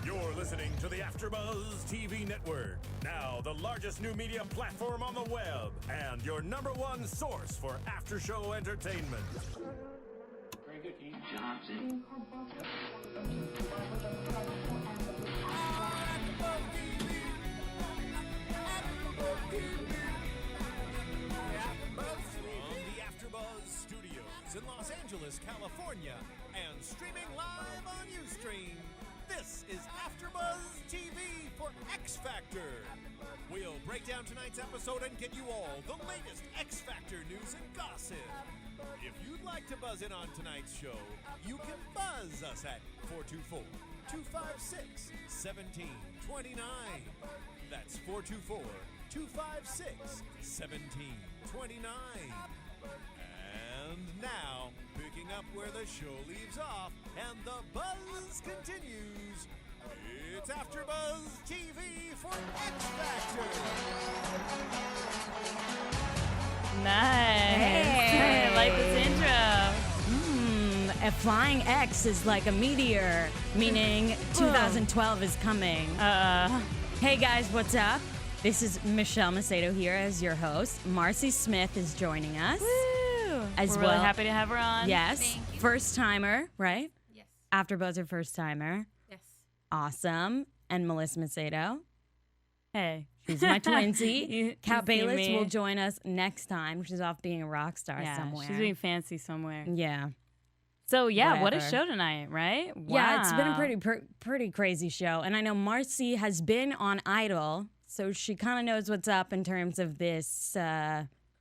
You're listening to the AfterBuzz TV network, now the largest new media platform on the web, and your number one source for after-show entertainment. In Los Angeles, California, and streaming live on Ustream. This is AfterBuzz TV for X Factor. We'll break down tonight's episode and get you all the latest X Factor news and gossip. If you'd like to buzz in on tonight's show, you can buzz us at 424-256-1729. That's 424-256-1729. And now, picking up where the show leaves off and the buzz continues, it's AfterBuzz TV for X Factor. Nice. Hey. I like this intro. A flying X is like a meteor, meaning 2012 is coming. Hey guys, what's up? This is Michelle Macedo here as your host. Marcy Smith is joining us. As We're well. really happy to have her on. Yes. First timer, right? Yes. AfterBuzzer first timer. Yes. Awesome. And Melissa Macedo. Hey. She's my twinsy. You Kat see Bayless me. will join us next time. She's off being a rock star somewhere. She's being fancy somewhere. Yeah. So, yeah, what a Whatever. show tonight, right? Wow. Yeah, it's been a pretty crazy show. And I know Marcy has been on Idol, so she kind of knows what's up in terms of this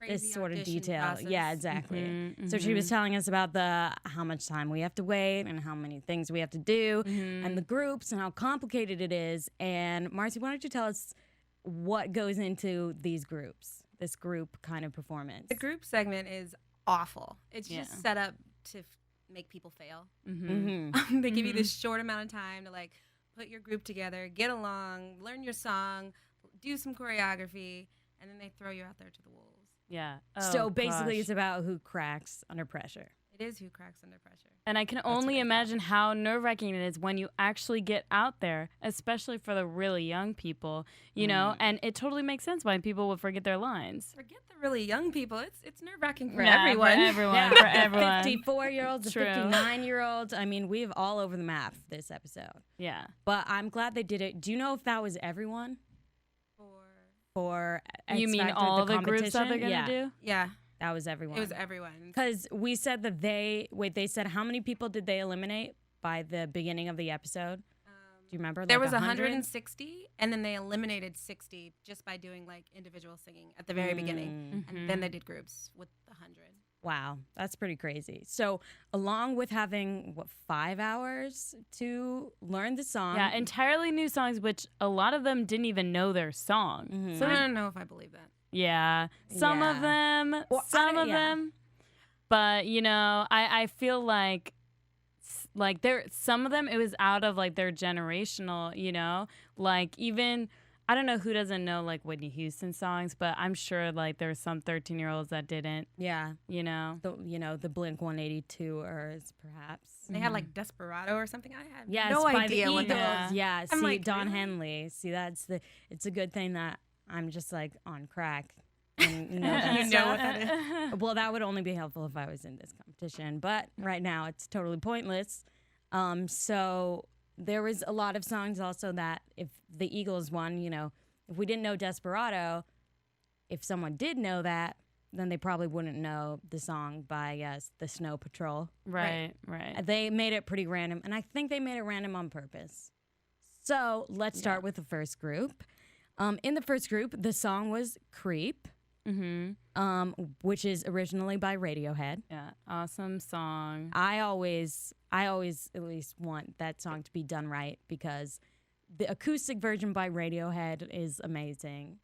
this sort of detail. Process. Yeah, exactly. So she was telling us about how much time we have to wait and how many things we have to do and the groups and how complicated it is. And Marcy, why don't you tell us what goes into these groups, this group kind of performance? The group segment is awful. It's just set up to make people fail. They give you this short amount of time to like put your group together, get along, learn your song, do some choreography, and then they throw you out there to the wolves. Yeah. So basically it's about who cracks under pressure. It is who cracks under pressure. And I can only imagine how nerve-wracking it is when you actually get out there, especially for the really young people, you know, and it totally makes sense why people would forget their lines. Forget the really young people. It's nerve-wracking for Yeah, everyone. For everyone. Yeah, For everyone. 54-year-olds, the True. 59-year-olds. I mean, we've all over the map this episode. Yeah. But I'm glad they did it. Do you know if that was everyone? For X You mean Factor, all the groups that competition? they're going to do? Yeah, That was everyone. it was everyone. Because we said that they said how many people did they eliminate by the beginning of the episode? Do you remember? There Like was 100? 160, and then they eliminated 60 just by doing like individual singing at the very beginning, and then they did groups with the 100. Wow, that's pretty crazy. So along with having, 5 hours to learn the song. Yeah, entirely new songs, which a lot of them didn't even know their song. So I don't know if I believe that. Yeah, some of them, Well, some of them. But, you know, I feel like some of them, it was out of like their generational, you know, like even, I don't know who doesn't know like Whitney Houston songs, but I'm sure like there's some 13-year-olds that didn't. Yeah. You know? The Blink 182ers, perhaps. They had like Desperado or something. I had Yes, no by idea the what Eagles. that was. Yeah, I'm see, like, Don really? Henley. See, it's a good thing that I'm just like on crack. And know You know what that is. Well, that would only be helpful if I was in this competition. But right now, it's totally pointless. So there was a lot of songs also that if the Eagles won, you know, if we didn't know Desperado, if someone did know that, then they probably wouldn't know the song by the Snow Patrol. Right. They made it pretty random, and I think they made it random on purpose. So let's start with the first group. In the first group, the song was Creep. Which is originally by Radiohead. Yeah, awesome song. I always at least want that song to be done right because the acoustic version by Radiohead is amazing.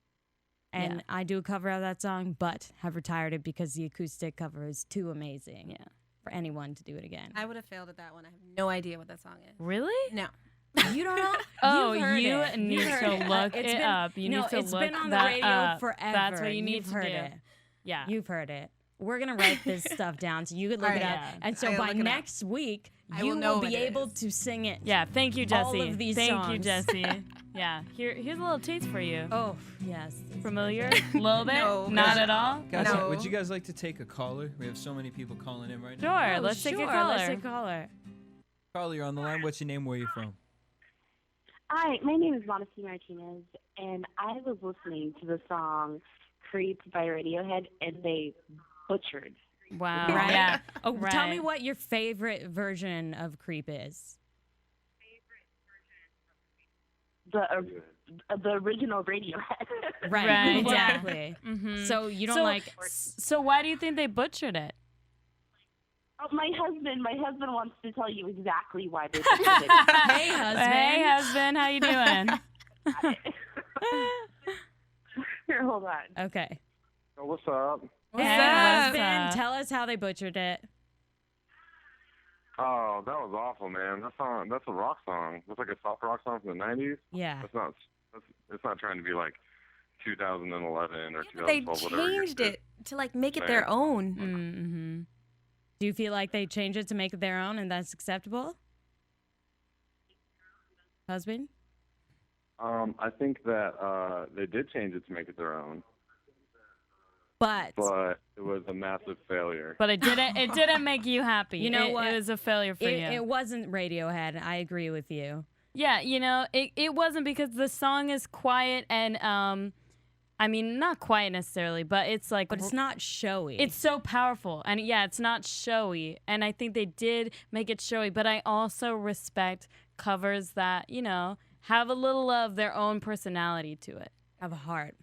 And I do a cover of that song, but have retired it because the acoustic cover is too amazing for anyone to do it again. I would have failed at that one. I have no idea what that song is. Really? No. You don't know? Oh, You've heard you it. need You've heard to it. look It's up. You need to it's look been on the that radio up. forever. That's what you need You've to heard do. it. Yeah. You've heard it. we're gonna write this stuff down so you could look it up. Yeah. And so I'll by look it up. next week, I you will know will what be it able is. to sing it. Yeah, thank you, Jesse. All of these thank you, songs. Jesse. Yeah, here's a little taste for you. Oh yes. Familiar? A little bit? No. Not at all? Guys, No. would you guys like to take a caller? We have so many people calling in right Sure, now. let's take a sure, caller. Let's take a caller. Caller, you're on the line. What's your name? Where are you from? Hi, my name is Monacy Martinez, and I was listening to the song Creep by Radiohead, and they butchered. Wow. Right? Yeah. Oh, tell me Right. what your favorite version of Creep is. The original Radiohead. Right. Right, yeah. Exactly. Mhm. So you don't So- like. So why do you think they butchered it? Oh, my husband wants to tell you exactly why they butchered it. Hey, husband. Hey, husband, how you doing? Here, hold on. Okay. Oh, what's up? What's Hey, up? what's Husband, up? tell us how they butchered it. Oh, that was awful, man. That's a rock song. That's like a soft rock song from the '90s. Yeah. It's not trying to be like 2011 or Yeah, but they 2012. whatever year changed it is. it to like make it their own. Mm-hmm. Do you feel like they changed it to make it their own and that's acceptable? Husband? I think that they did change it to make it their own, But but it was a massive failure. But it didn't make you happy. You know what? It was a failure for you. it wasn't Radiohead. I agree with you. Yeah, it wasn't because the song is quiet and I mean not quiet necessarily, but it's like But it's not showy. it's so powerful. And yeah, it's not showy. And I think they did make it showy, but I also respect covers that, have a little of their own personality to it. have a heart.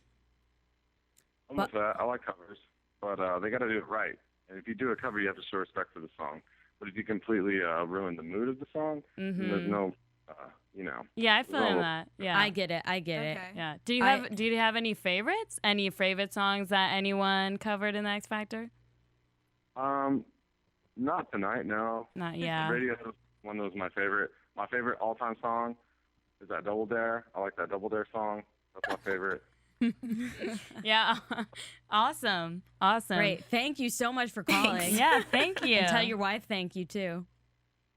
I'm with that. I like covers, but they got to do it right. And if you do a cover, you have to show respect for the song. But if you completely ruin the mood of the song, then there's no, Yeah, I feel Well, that. Yeah. I get it. I get it. Okay. Yeah. Do I- you have any favorites? Any favorite songs that anyone covered in the X Factor? Not tonight, no. Not yeah. Radio one was my favorite. My favorite all-time song is that Double Dare. I like that Double Dare song. That's my favorite. Yeah. Awesome. Awesome. Great. Thank you so much for calling. Yeah, thank you. And tell your wife thank you too.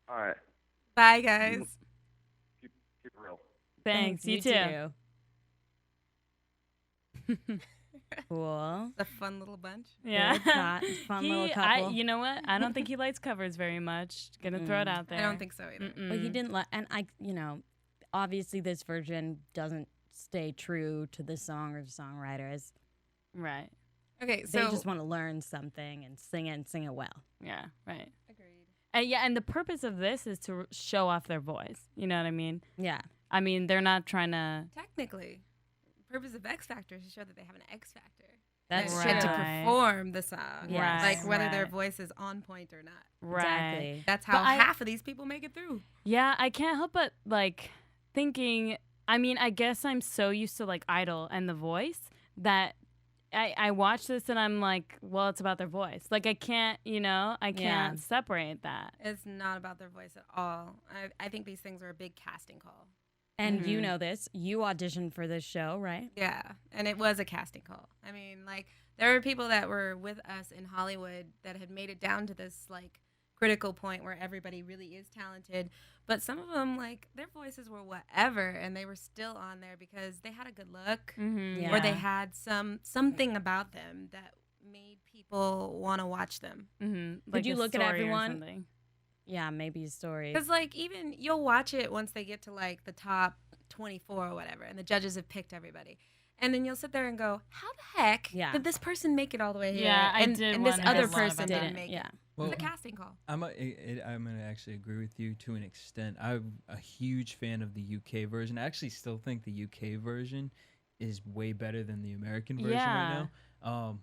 All right. Bye, guys. Keep it real. Thanks. You too. Cool. It's a fun little bunch. Yeah. Good, not fun little couple. You know what? I don't think he likes covers very much. Gonna throw it out there. I don't think so either. But he didn't let, and obviously this version doesn't stay true to the song or the songwriters. Right. Okay, They so just want to learn something and sing it well. Yeah. Right. agreed. And the purpose of this is to show off their voice. You know what I mean? Yeah. I mean, they're not trying to. Technically, the purpose of X Factor is to show that they have an X Factor. That's They true. get to Right. perform the song, Yes. like whether their Right. voice is on point or not. Right. Exactly. That's how But I- half of these people make it through. Yeah, I can't help but thinking. I mean, I guess I'm so used to Idol and The Voice that I watch this and I'm like, well, it's about their voice. I can't, I can't separate that. It's not about their voice at all. I think these things are a big casting call. And you know this. You auditioned for this show, right? Yeah, and it was a casting call. I mean, there were people that were with us in Hollywood that had made it down to this critical point where everybody really is talented, but some of them their voices were whatever, and they were still on there because they had a good look Yeah. or they had something about them that made people want to watch them. Mm-hmm. Did you look at everyone? Yeah, maybe a story. Because even you'll watch it once they get to the top 24 or whatever, and the judges have picked everybody. And then you'll sit there and go, how the heck did this person make it all the way here? Yeah, I and, did and this wonder other a lot person about didn't that. make Yeah. it. Well, It's a casting call. I'm going to actually agree with you to an extent. I'm a huge fan of the UK version. I actually still think the UK version is way better than the American version right now.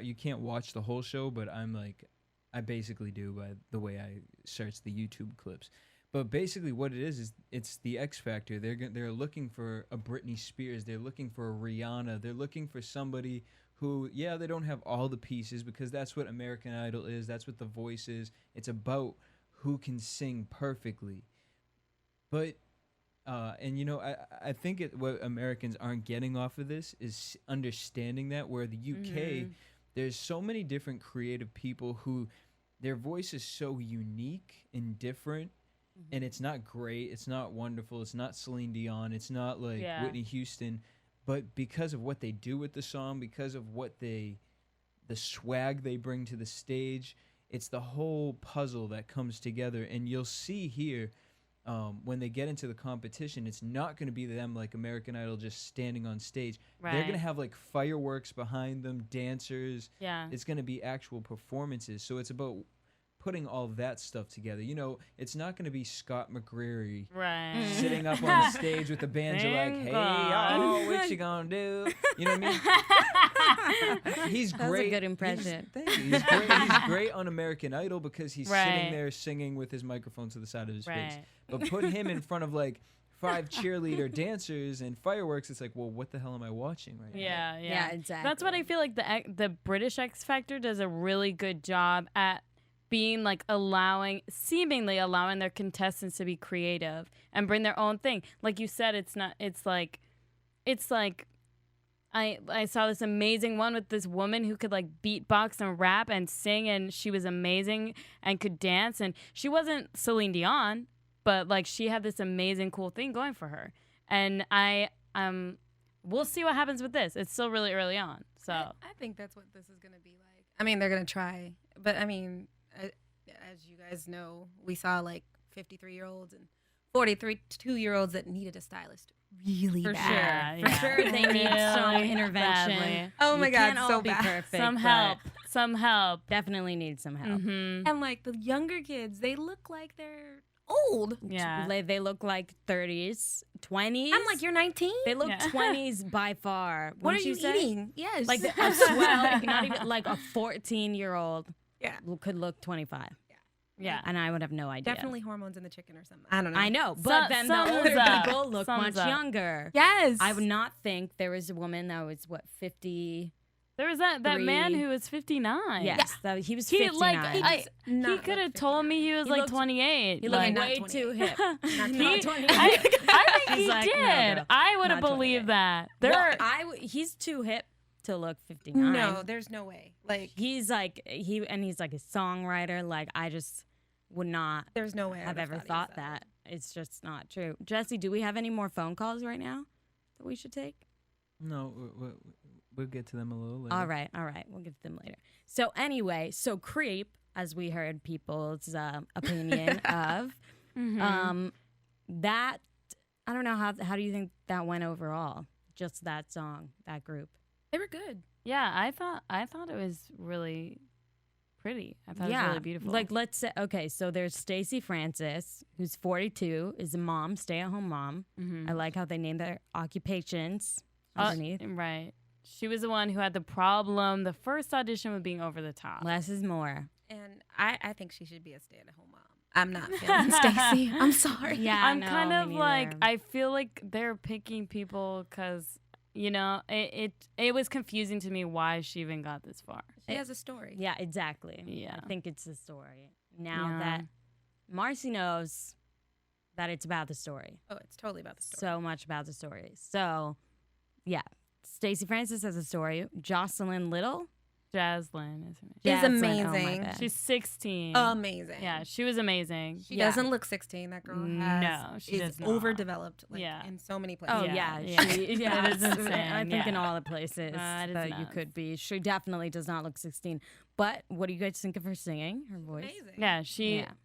You can't watch the whole show, but I basically do by the way I search the YouTube clips. But basically what it is it's the X Factor. They're looking for a Britney Spears. They're looking for a Rihanna. They're looking for somebody who, they don't have all the pieces because that's what American Idol is. That's what The Voice is. It's about who can sing perfectly. But, I think what Americans aren't getting off of this is understanding that, where the UK, there's so many different creative people who their voice is so unique and different. And it's not great. It's not wonderful. It's not Celine Dion. It's not like Whitney Houston. But because of what they do with the song, because of the swag they bring to the stage, it's the whole puzzle that comes together. And you'll see here when they get into the competition, it's not going to be them like American Idol just standing on stage. They're going to have like fireworks behind them, dancers. Yeah. It's going to be actual performances. So it's about putting all that stuff together. You know, it's not going to be Scott McCreery sitting up on the stage with the banjo like, hey, y'all, what you gonna do? You know what I mean? He's great. That's a good impression. He's great. He's great on American Idol because he's sitting there singing with his microphone to the side of his face. But put him in front of like 5 cheerleader dancers and fireworks, it's like, well, what the hell am I watching right now? Yeah, exactly. That's what I feel like the British X Factor does a really good job at being like seemingly allowing their contestants to be creative and bring their own thing. Like you said, it's like I saw this amazing one with this woman who could like beatbox and rap and sing, and she was amazing and could dance, and she wasn't Celine Dion, but like she had this amazing cool thing going for her. And we'll see what happens with this. It's still really early on. So I think that's what this is going to be like. I mean, they're going to try, but I mean, as you guys know, we saw like 53-year-olds and 42-year-olds that needed a stylist really bad. For sure, they need some intervention. Badly. Oh my God, can't so all be bad. perfect. Some help. Definitely need some help. Mm-hmm. And like the younger kids, they look like they're old. Yeah. They look like 30s, 20s. I'm like, you're 19? They look 20s by far. What are Wouldn't you say? eating? Yes. Like not even like a 14-year-old could look 25. Yeah. And I would have no idea. Definitely hormones in the chicken or something. I don't know. I know, but then the Thumbs older up. people look Thumbs much up. younger. Yes. I would not think there was a woman that was 50. There was that man who was 59. Yes, he was He 59. like he could have told me he was like looked- 28. he like, looked way not too hip. I Not 28. think He's he like, no, did. girl, I would have not believed 28. that. He's too hip to look 59. No, there's no way. Like, he's like he's like a songwriter. Like I just would not there's no way have ever thought that. It's just not true. Jesse, do we have any more phone calls right now that we should take? No, we'll get to them a little later. All right. We'll get to them later. So anyway, Creep, as we heard people's opinion of, that, I don't know, how do you think that went overall? Just that song, that group. They were good. Yeah, I thought it was really pretty. I thought it was really beautiful. Like, let's say, okay, so there's Stacey Francis, who's 42, is a mom, stay-at-home mom. I like how they named their occupations underneath. Right. She was the one who had the problem, the first audition, with being over the top. Less is more. And I think she should be a stay-at-home mom. I'm not feeling Stacey. I'm sorry. Yeah, I'm no, kind of me like, neither. I feel like they're picking people because, you know, it was confusing to me why she even got this far. She has a story. Yeah, exactly. Yeah. I think it's the story. Now that Marcy knows that it's about the story. Oh, it's totally about the story. So much about the story. So, yeah. Stacey Francis has a story. Jocelyn Little. Jaslyn is her name. She's Jaslyn, amazing. Oh my bad. She's 16. Amazing. Yeah, she was amazing. She doesn't look 16. That girl she is does not. overdeveloped in so many places. Oh, Yeah, yeah. yeah. She, It is insane, I think in yeah. all the places It is that you nuts. could be. She definitely does not look 16. But what do you guys think of her singing, her voice? Amazing. Yeah,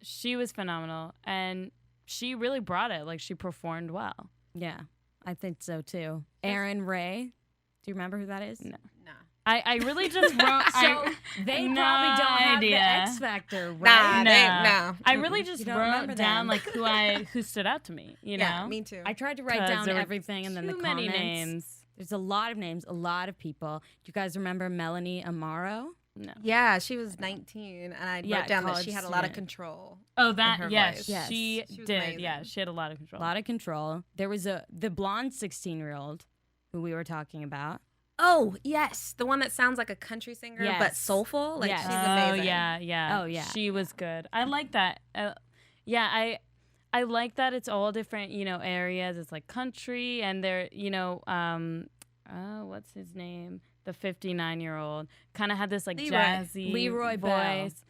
she was phenomenal, and she really brought it. Like, she performed well. Yeah, I think so too. Aaron Ray. Do you remember who that is? No. Nah. I really just wrote. So they no probably don't have idea. the X Factor, Nah, right? no. I really just You don't remember wrote down them. like who stood out to me. You Yeah, know, me too. I tried to write 'Cause down there were everything and then the too comments. many names. There's a lot of names, a lot of people. Do you guys remember Melanie Amaro? No. Yeah, she was 19, and I Yeah, wrote down that college she had a lot of student. control. Oh, her that yes, voice. Yes. she She was did. amazing. Yeah, she had a lot of A control. lot of control. There was the blonde 16-year-old who we were talking about. Oh, yes. The one that sounds like a country singer, but Yes. soulful. Like, Yes. she's Oh amazing. yeah. Oh, yeah. She was good. I like that. I like that it's all different, areas. It's like country, and they're, what's his name? the 59-year-old, kind of had this like Leroy. jazzy Leroy Bell. voice.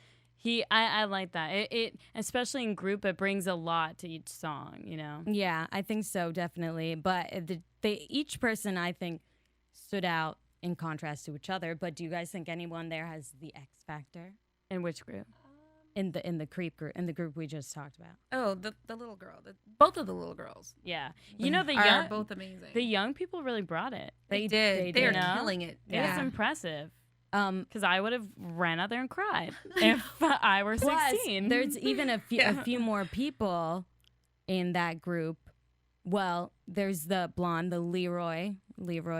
I like that. It especially in group, it brings a lot to each song, you know. Yeah, I think so, definitely. But each person, I think, stood out in contrast to each other. But do you guys think anyone there has the X factor In which group? in the creep group, in the group we just talked about? Oh, the little girl. Both of the little girls Yeah, you know, are both amazing. the young people really brought it. They did. They are you know? killing it. It was impressive. Um, Because I would have ran out there and cried if I were Plus, 16. there's even a few more people in that group. Well, there's the blonde, the Leroy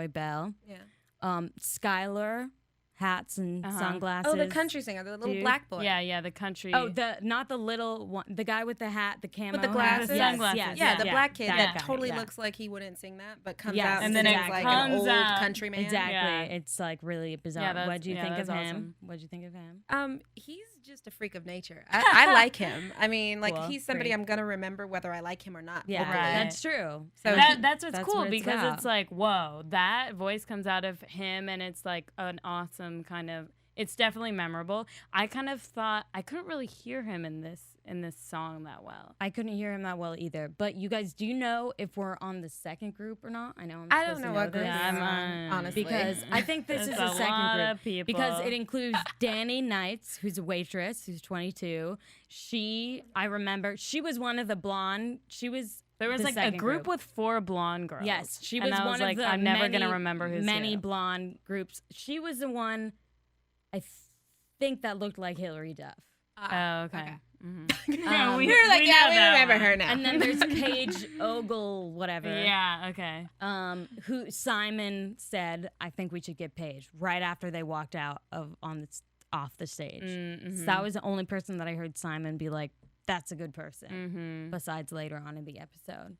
Bell, Yeah. Skylar, hats and sunglasses. Oh, the country singer, the little Dude. black boy. Yeah, the country. Oh, not the little one, the guy with the hat, the camo With the hat. glasses? Yes, Sunglasses. yes, Yeah, the black kid that guy, totally yeah. looks like he wouldn't sing that, but comes Yes, out and then sings it like comes an old out. country man. Exactly. Yeah. It's like really bizarre. Yeah, What'd you think of that's him? awesome. What'd you think of him? He's just a freak of nature. I like him. I mean, like Cool. he's somebody Great. I'm gonna remember whether I like him or not. Yeah, hopefully. Right. that's true. So That's what's that's cool what it's because about. it's like, whoa, that voice comes out of him and it's like an awesome kind of, it's definitely memorable. I kind of thought I couldn't really hear him in this song that well. I couldn't hear him that well either. But you guys, do you know if we're on the second group or not? I know I supposed don't to know what this. group Yeah, we're I'm on, honestly. Because I think this is There's the a second lot group of people. because it includes Danny Knights, who's a waitress, who's 22. I remember she was one of the blonde. There was the like a second group with 4 blonde girls. Yes, she And was I one like, of the I'm never many, gonna remember who's many who. blonde groups. She was the one, I think, that looked like Hillary Duff. Oh, okay. Mhm. We were like, we yeah, know we that remember one. her now. And then there's Paige Ogle, whatever. Yeah, okay. Who Simon said, I think we should get Paige right after they walked out off the stage. So that was the only person that I heard Simon be like, that's a good person, besides later on in the episode.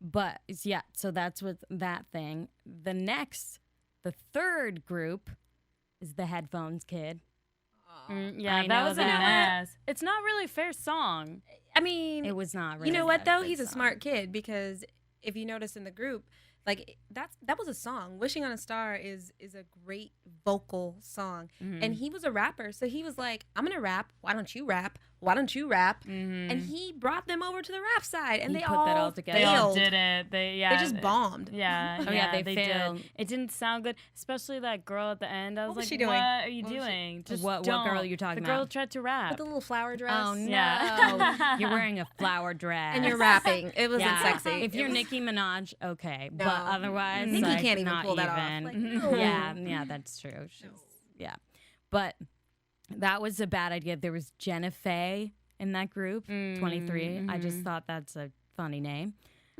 But yeah, so that's with that thing. The third group is the Headphones Kid. Yeah, I that know was that. a mess. It's not really a fair song. I mean, It was not really. you know what though? good He's a song. smart kid because if you notice in the group, like that was a song. "Wishing on a Star" is a great vocal song, and he was a rapper, so he was like, "I'm gonna rap. Why don't you rap? Why don't you rap?" And he brought them over to the rap side, and He they put that all together. They all failed. did it. They just bombed. Yeah, Oh, yeah, they did. failed. It didn't sound good, especially that girl at the end. I was What was like, she doing? "What are you What was she- doing? Just What don't." girl are you talking The girl about? tried to rap. With the little flower dress. Oh no! Yeah. You're wearing a flower dress And you're rapping. It wasn't Yeah. sexy. If It you're was- Nicki Minaj, okay, No. but otherwise, Nicki like, can't even not pull that off. even. Like, no. Yeah, that's true. Yeah, but that was a bad idea. There was Jenna Faye in that group, 23. I just thought that's a funny name.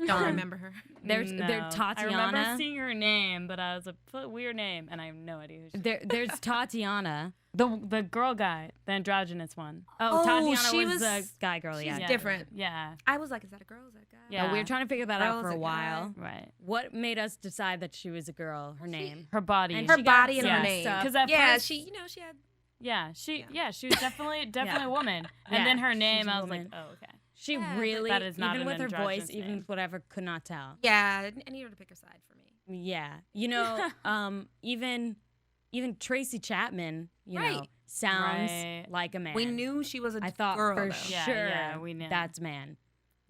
Don't remember her. There's No. I Tatiana. remember seeing her name, but I was a weird name, and I have no idea who she is. There's Tatiana. The girl guy, the androgynous one. Oh, Oh, Tatiana she was was- the guy girl. she's Yeah. Yeah. different. Yeah, I was like, is that a girl? Is that a guy? Yeah. We were trying to figure that out Girl for is a a while. right. What made us decide that she was a girl? Her name. Her body. And Her she got body and yeah, her name. stuff. Because at Yeah, first, she had. yeah, she was definitely a woman. Yeah, And then her she's name, a I was woman. like, oh, okay. She Yeah, but really, that is not even an with her voice, androgynous even name. with whatever, could not tell. Yeah, I need her to pick her side for me. Yeah, you know, even Tracy Chapman, you know, Right. sounds Right. like a man. We knew she was a I thought girl. for though. Yeah, sure yeah, we knew. that's man.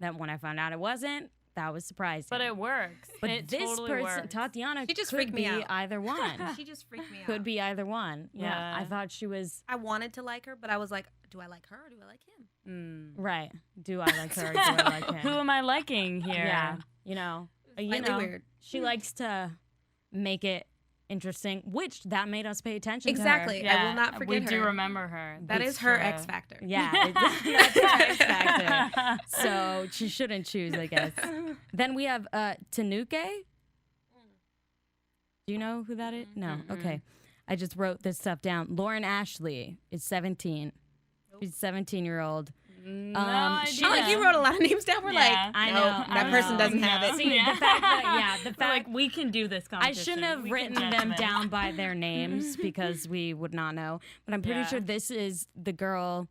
That when I found out it wasn't, that was surprising. But it works. But it this totally person, works. Tatiana, She just could freaked me be out. either one. She just freaked me out. Could be either one. Yeah, Yeah. I thought she was I wanted to like her, but I was like, do I like her or do I like him? right. Do I like her? Or do I like him? Who am I liking here? Yeah, you know, Slightly weird. she likes to make it interesting, which that made us pay attention Exactly. to I will not forget we her. do remember her. That That's is her true. X factor. her. Yeah, that's her X factor. So she shouldn't choose, I guess. Then we have Tanuke. Do you know who that is? No. Okay. I just wrote this stuff down. Lauren Ashley is 17. She's a 17-year-old. No she- idea. Oh, like you wrote a lot of names down. We're Yeah. like, I no, know, that I person know. doesn't have it. See, the fact that, the We're fact like, we can do this I competition. shouldn't have We can written judge them this. down by their names because we would not know. But I'm pretty Yeah. sure this is the girl,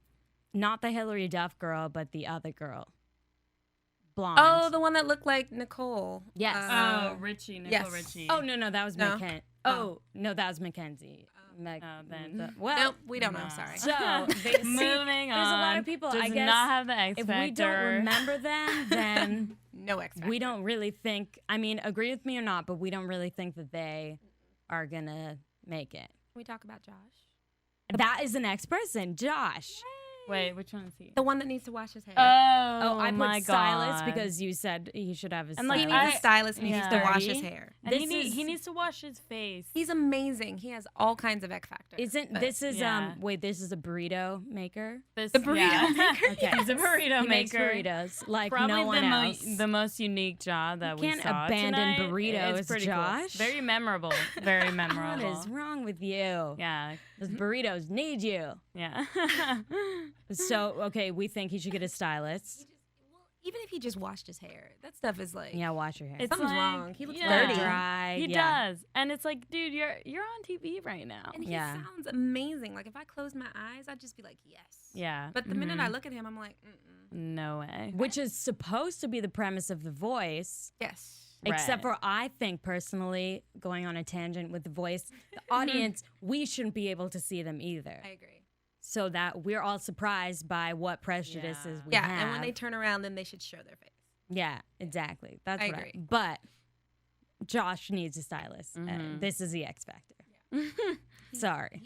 not the Hillary Duff girl, but the other girl. Blonde. Oh, the one that looked like Nicole. Yes. Oh, Richie, Nicole Yes. Richie. Oh, no, that was No. Meg Kent. Oh, no, that was Mackenzie. Then. Well, Nope, we don't know. Sorry. So, Moving on. there's a lot of people, Does I guess, not have the X if Factor. we don't remember them, then No X Factor. we don't really think, I mean, agree with me or not, but we don't really think that they are going to make it. Can we talk about Josh? That is an ex person, Josh. Wait, which one is he? The one that needs to wash his hair. Oh, I put my stylist God. because you said he should have his And, stylist. like, He needs a stylist and he needs to Yeah. wash his hair. And This he is- needs to wash his face. He's amazing. He has all kinds of X Factor. Isn't but- this is yeah. wait, this is a burrito maker? This, The burrito maker? Okay. He's a burrito He makes maker. burritos like Probably no one else. the most unique job that You we can't saw abandon tonight. burritos, It's pretty Josh. Cool. Very memorable. Very memorable. What is wrong with you? Yeah. Those burritos need you. Yeah. So, okay, we think he should get a stylist. Even if he just washed his hair, that stuff is like. Yeah, wash your hair. It's Something's like, wrong. He looks yeah. dirty. dry. He yeah. does. And it's like, dude, you're on TV right now. And he Yeah. sounds amazing. Like if I close my eyes, I'd just be like, yes. Yeah. But the minute I Mhm. look at him, I'm like, mm-mm. No way. Which is supposed to be the premise of The Voice. Yes. Except Right. for I think personally, going on a tangent with The Voice, the audience, we shouldn't be able to see them either. I agree. So that we're all surprised by what prejudices we Yeah, have. and when they turn around, then they should show their face. Yeah, exactly. That's I what agree. But Josh needs a stylist. Mhm. This is the X Factor. Sorry.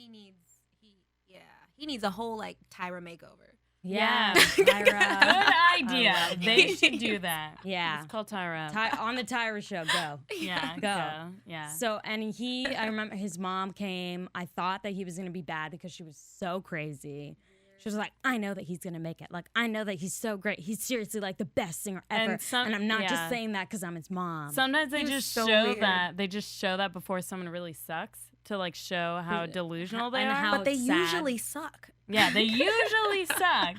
He needs a whole like Tyra makeover. Yeah, Good Tyra. idea. They should do that. Yeah. It's called Tyra. On the Tyra show, go. Yeah. Go. Yeah. So, and I remember his mom came. I thought that he was going to be bad because she was so crazy. She was like, I know that he's going to make it. Like, I know that he's so great. He's seriously like the best singer ever. And I'm not just saying that because I'm his mom. Sometimes they He was just so show weird. that. They just show that before someone really sucks to like show how delusional they and are. how But they it's sad. usually suck. Yeah, they usually suck.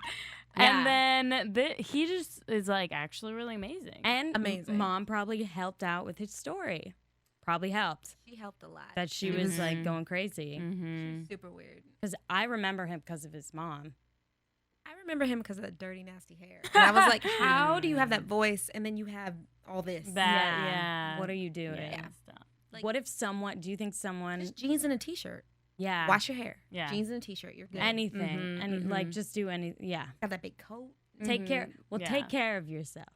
Yeah. And then he just is like actually really amazing. And Amazing. mom probably helped out with his story. Probably helped. She helped a lot. That she was like going crazy. Mm-hmm. Super weird. Because I remember him because of his mom. I remember him because of that dirty, nasty hair. And I was like, how do you have that voice and then you have all this? Yeah. What are you doing? Yeah. Stuff. Like- What if someone, do you think someone, Just jeans and a t-shirt. yeah. Wash your hair. Yeah. Jeans and a t-shirt. You're good. anything. Mhm, Any, like, mhm. just do any, yeah. Got that big coat. Take care. Well, Yeah. take care of yourself.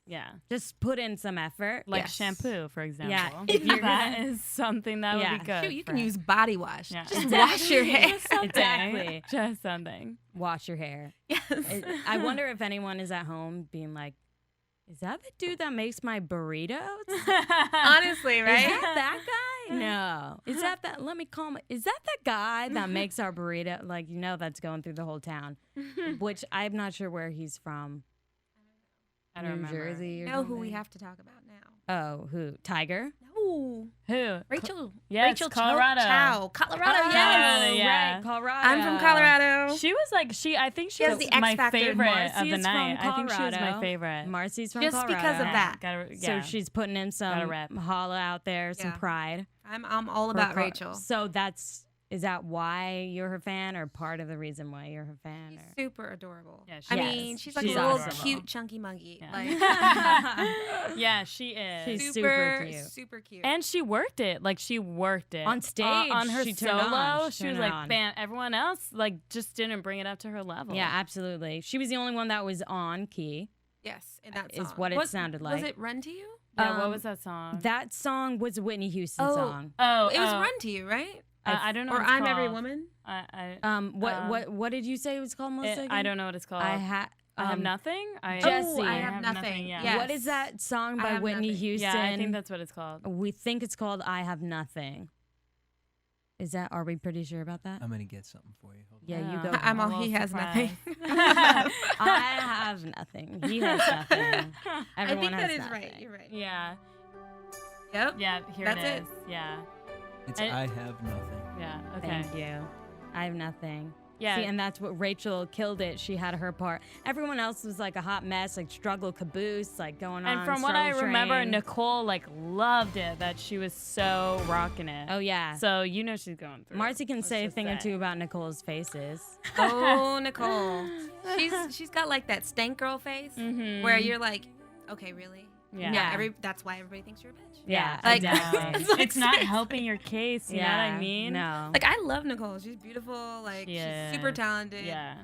Yeah. Just put in some effort. Like Yes. shampoo, for example. Yeah, if you're that gonna- is something that Yeah. would be good. Shoot, you for can him. use body wash. Yeah. Just wash your hair. Just something. Exactly. Just something. Wash your hair. Yes. I wonder if anyone is at home being like, is that the dude that makes my burritos? Honestly, Is right? that guy? No. Is that let me call my, is that the guy that makes our burrito? Like, that's going through the whole town, which I'm not sure where he's from. I don't New remember. Jersey You or know who we something? have to talk about now? Oh, who? Tiger? No. Who? Rachel. Yeah, it's Rachel Colorado. Chow. Colorado, Oh, yes. Colorado, yeah. Right, Colorado. I'm from Colorado. She was like I think she has was the X my Factor. favorite of Marcy the is night. from I think she was my Colorado. favorite. Marcy's from Just Colorado. because of that. Yeah. So she's putting in some Gotta rep. holla out there, some Yeah. pride. I'm all for about Col- Rachel. So is that why you're her fan, or part of the reason why you're her fan? She's Or? super adorable. Yeah, I she mean, is. she's like She's a little adorable. cute, chunky monkey. Yeah. Like Yeah, she is. She's super cute. super cute. And she worked it. Like she worked it On stage, on her she turned solo. on. She She was turned like, on. bam. Everyone else like just didn't bring it up to her level. Yeah, absolutely. She was the only one that was on key. yes, in that is song. what it sounded like. Was it Run to You? Yeah, what was that song? That song was a Whitney Houston Oh. song. Oh, It was Run to You, right? I don't know. Or what it's I'm Every called. Woman? What did you say it was called, Melissa? I don't know what it's called. I have nothing. Jesse. I have nothing. Yeah. Yes. What is that song I by Have Whitney Nothing. Houston? Yeah, I think that's what it's called. We think it's called "I Have Nothing." Are we pretty sure about that? I'm gonna get something for you. Hold on. Yeah, you go. I'm all a little he has nothing. surprised. I have nothing. He has nothing. I Everyone think has that is nothing. right. You're right. Yeah. Yep. Yeah. Here That's it it. is. Yeah. It's I- I have nothing. Yeah. Okay. Thank you. I have nothing. Yeah. See, and that's what Rachel killed it. She had her part. Everyone else was like a hot mess, like struggle caboose, like going on. And from what I struggle remember, train. Nicole like loved it. That she was so rocking it. Oh yeah. So she's going through. Marcy can Let's say a just thing or say. two about Nicole's faces. Oh, Nicole. She's got like that stank girl face Mhm. where you're like, okay, really? Yeah. That's why everybody thinks you're a bitch. Yeah, Like, exactly. It's not helping your case. You know what I mean? No. Like, I love Nicole. She's beautiful. Like, she's super talented. Yeah.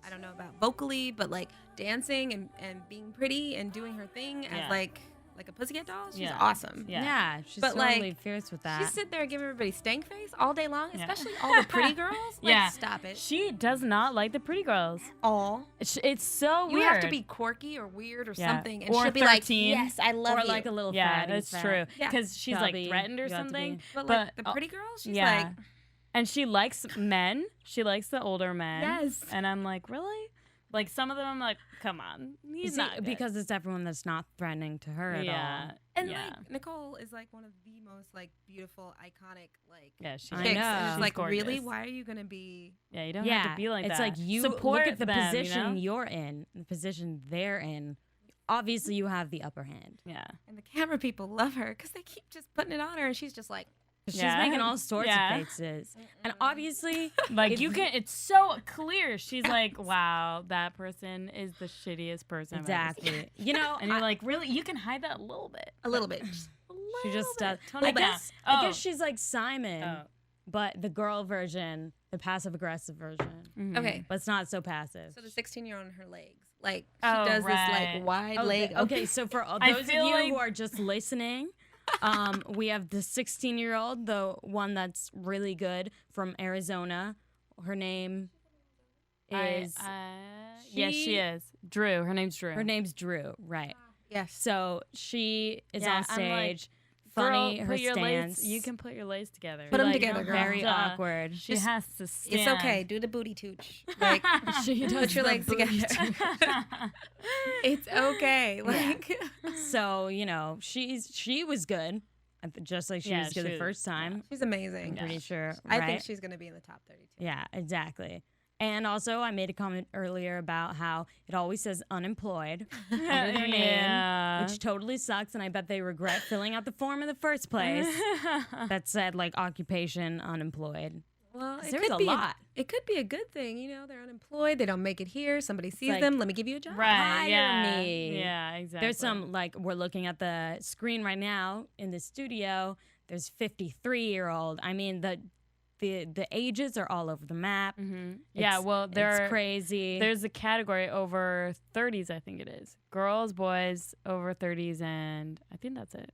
I don't know about vocally, but like dancing and being pretty and doing her thing as like a pussycat doll. She's awesome. Yeah, she's but totally like, fierce with that. She sit there and give everybody stank face all day long, especially all the pretty girls. Like, stop it. She does not like the pretty girls. All. It's so You weird. have to be quirky or weird or something, and or she'll be 13. like, "Yes, I love or you." like a little yeah, fatty that's fat. true. Yeah. Because she's Chubby, like threatened or you got to something. be. But like the pretty girls, she's like, and she likes men. She likes the older men. Yes. And I'm like, really? Like some of them, I'm like, come on, he's not good. because it's everyone that's not threatening to her at all. and like Nicole is like one of the most like beautiful, iconic like She's I chicks. know. And it's She's like, gorgeous. really, why are you gonna be? Yeah, you don't have to be like it's that. like you support look at the them, position you know? you're in, the position they're in. Obviously, you have the upper hand. Yeah. And the camera people love her because they keep just putting it on her, and she's just like, She's making all sorts of faces, and obviously, like you can. It's so clear. She's like, wow, that person is the shittiest person. Exactly. You know, and you're like, really? You can hide that a little bit. a little bit. Just she just does. Tone I it down. guess. I guess she's like Simon, Oh. but the girl version, the passive aggressive version. Mhm. Okay. But it's not so passive. So the 16-year-old on her legs, like she Oh, does right. this like wide Okay, leg. okay, so for all I those of feel you like- who are just listening, we have the 16-year-old, the one that's really good from Arizona. Her name is yes, she is. Drew. Her name's Drew. her name's Drew, right? Yes. So she is Yeah, on I'm like, stage, funny, Girl, her put your stance. legs. You can put your legs together. Put 'em like, together, girl. Very Duh. awkward. She has to stand. It's okay. Do the booty tooch. Like She does put your the legs booty together. It's okay. Like So you know she was good, just like she Yeah, was good she the was- first time. she's amazing. I'm pretty sure. I right? think she's gonna be in the top 32. Yeah, exactly. And also, I made a comment earlier about how it always says unemployed under their Yeah. name, which totally sucks. And I bet they regret filling out the form in the first place that said like occupation unemployed. Well, it There's could a be lot. It could be a good thing, you know. They're unemployed. They don't make it here. Somebody sees like, them. Let me give you a job. Right. Hire yeah. me. Yeah. Exactly. There's some like we're looking at the screen right now in the studio. There's 53-year-old. I mean the ages are all over the map. Mm-hmm. Yeah. Well, it's crazy. There's a category over 30s. I think it is girls, boys over 30s, and I think that's it.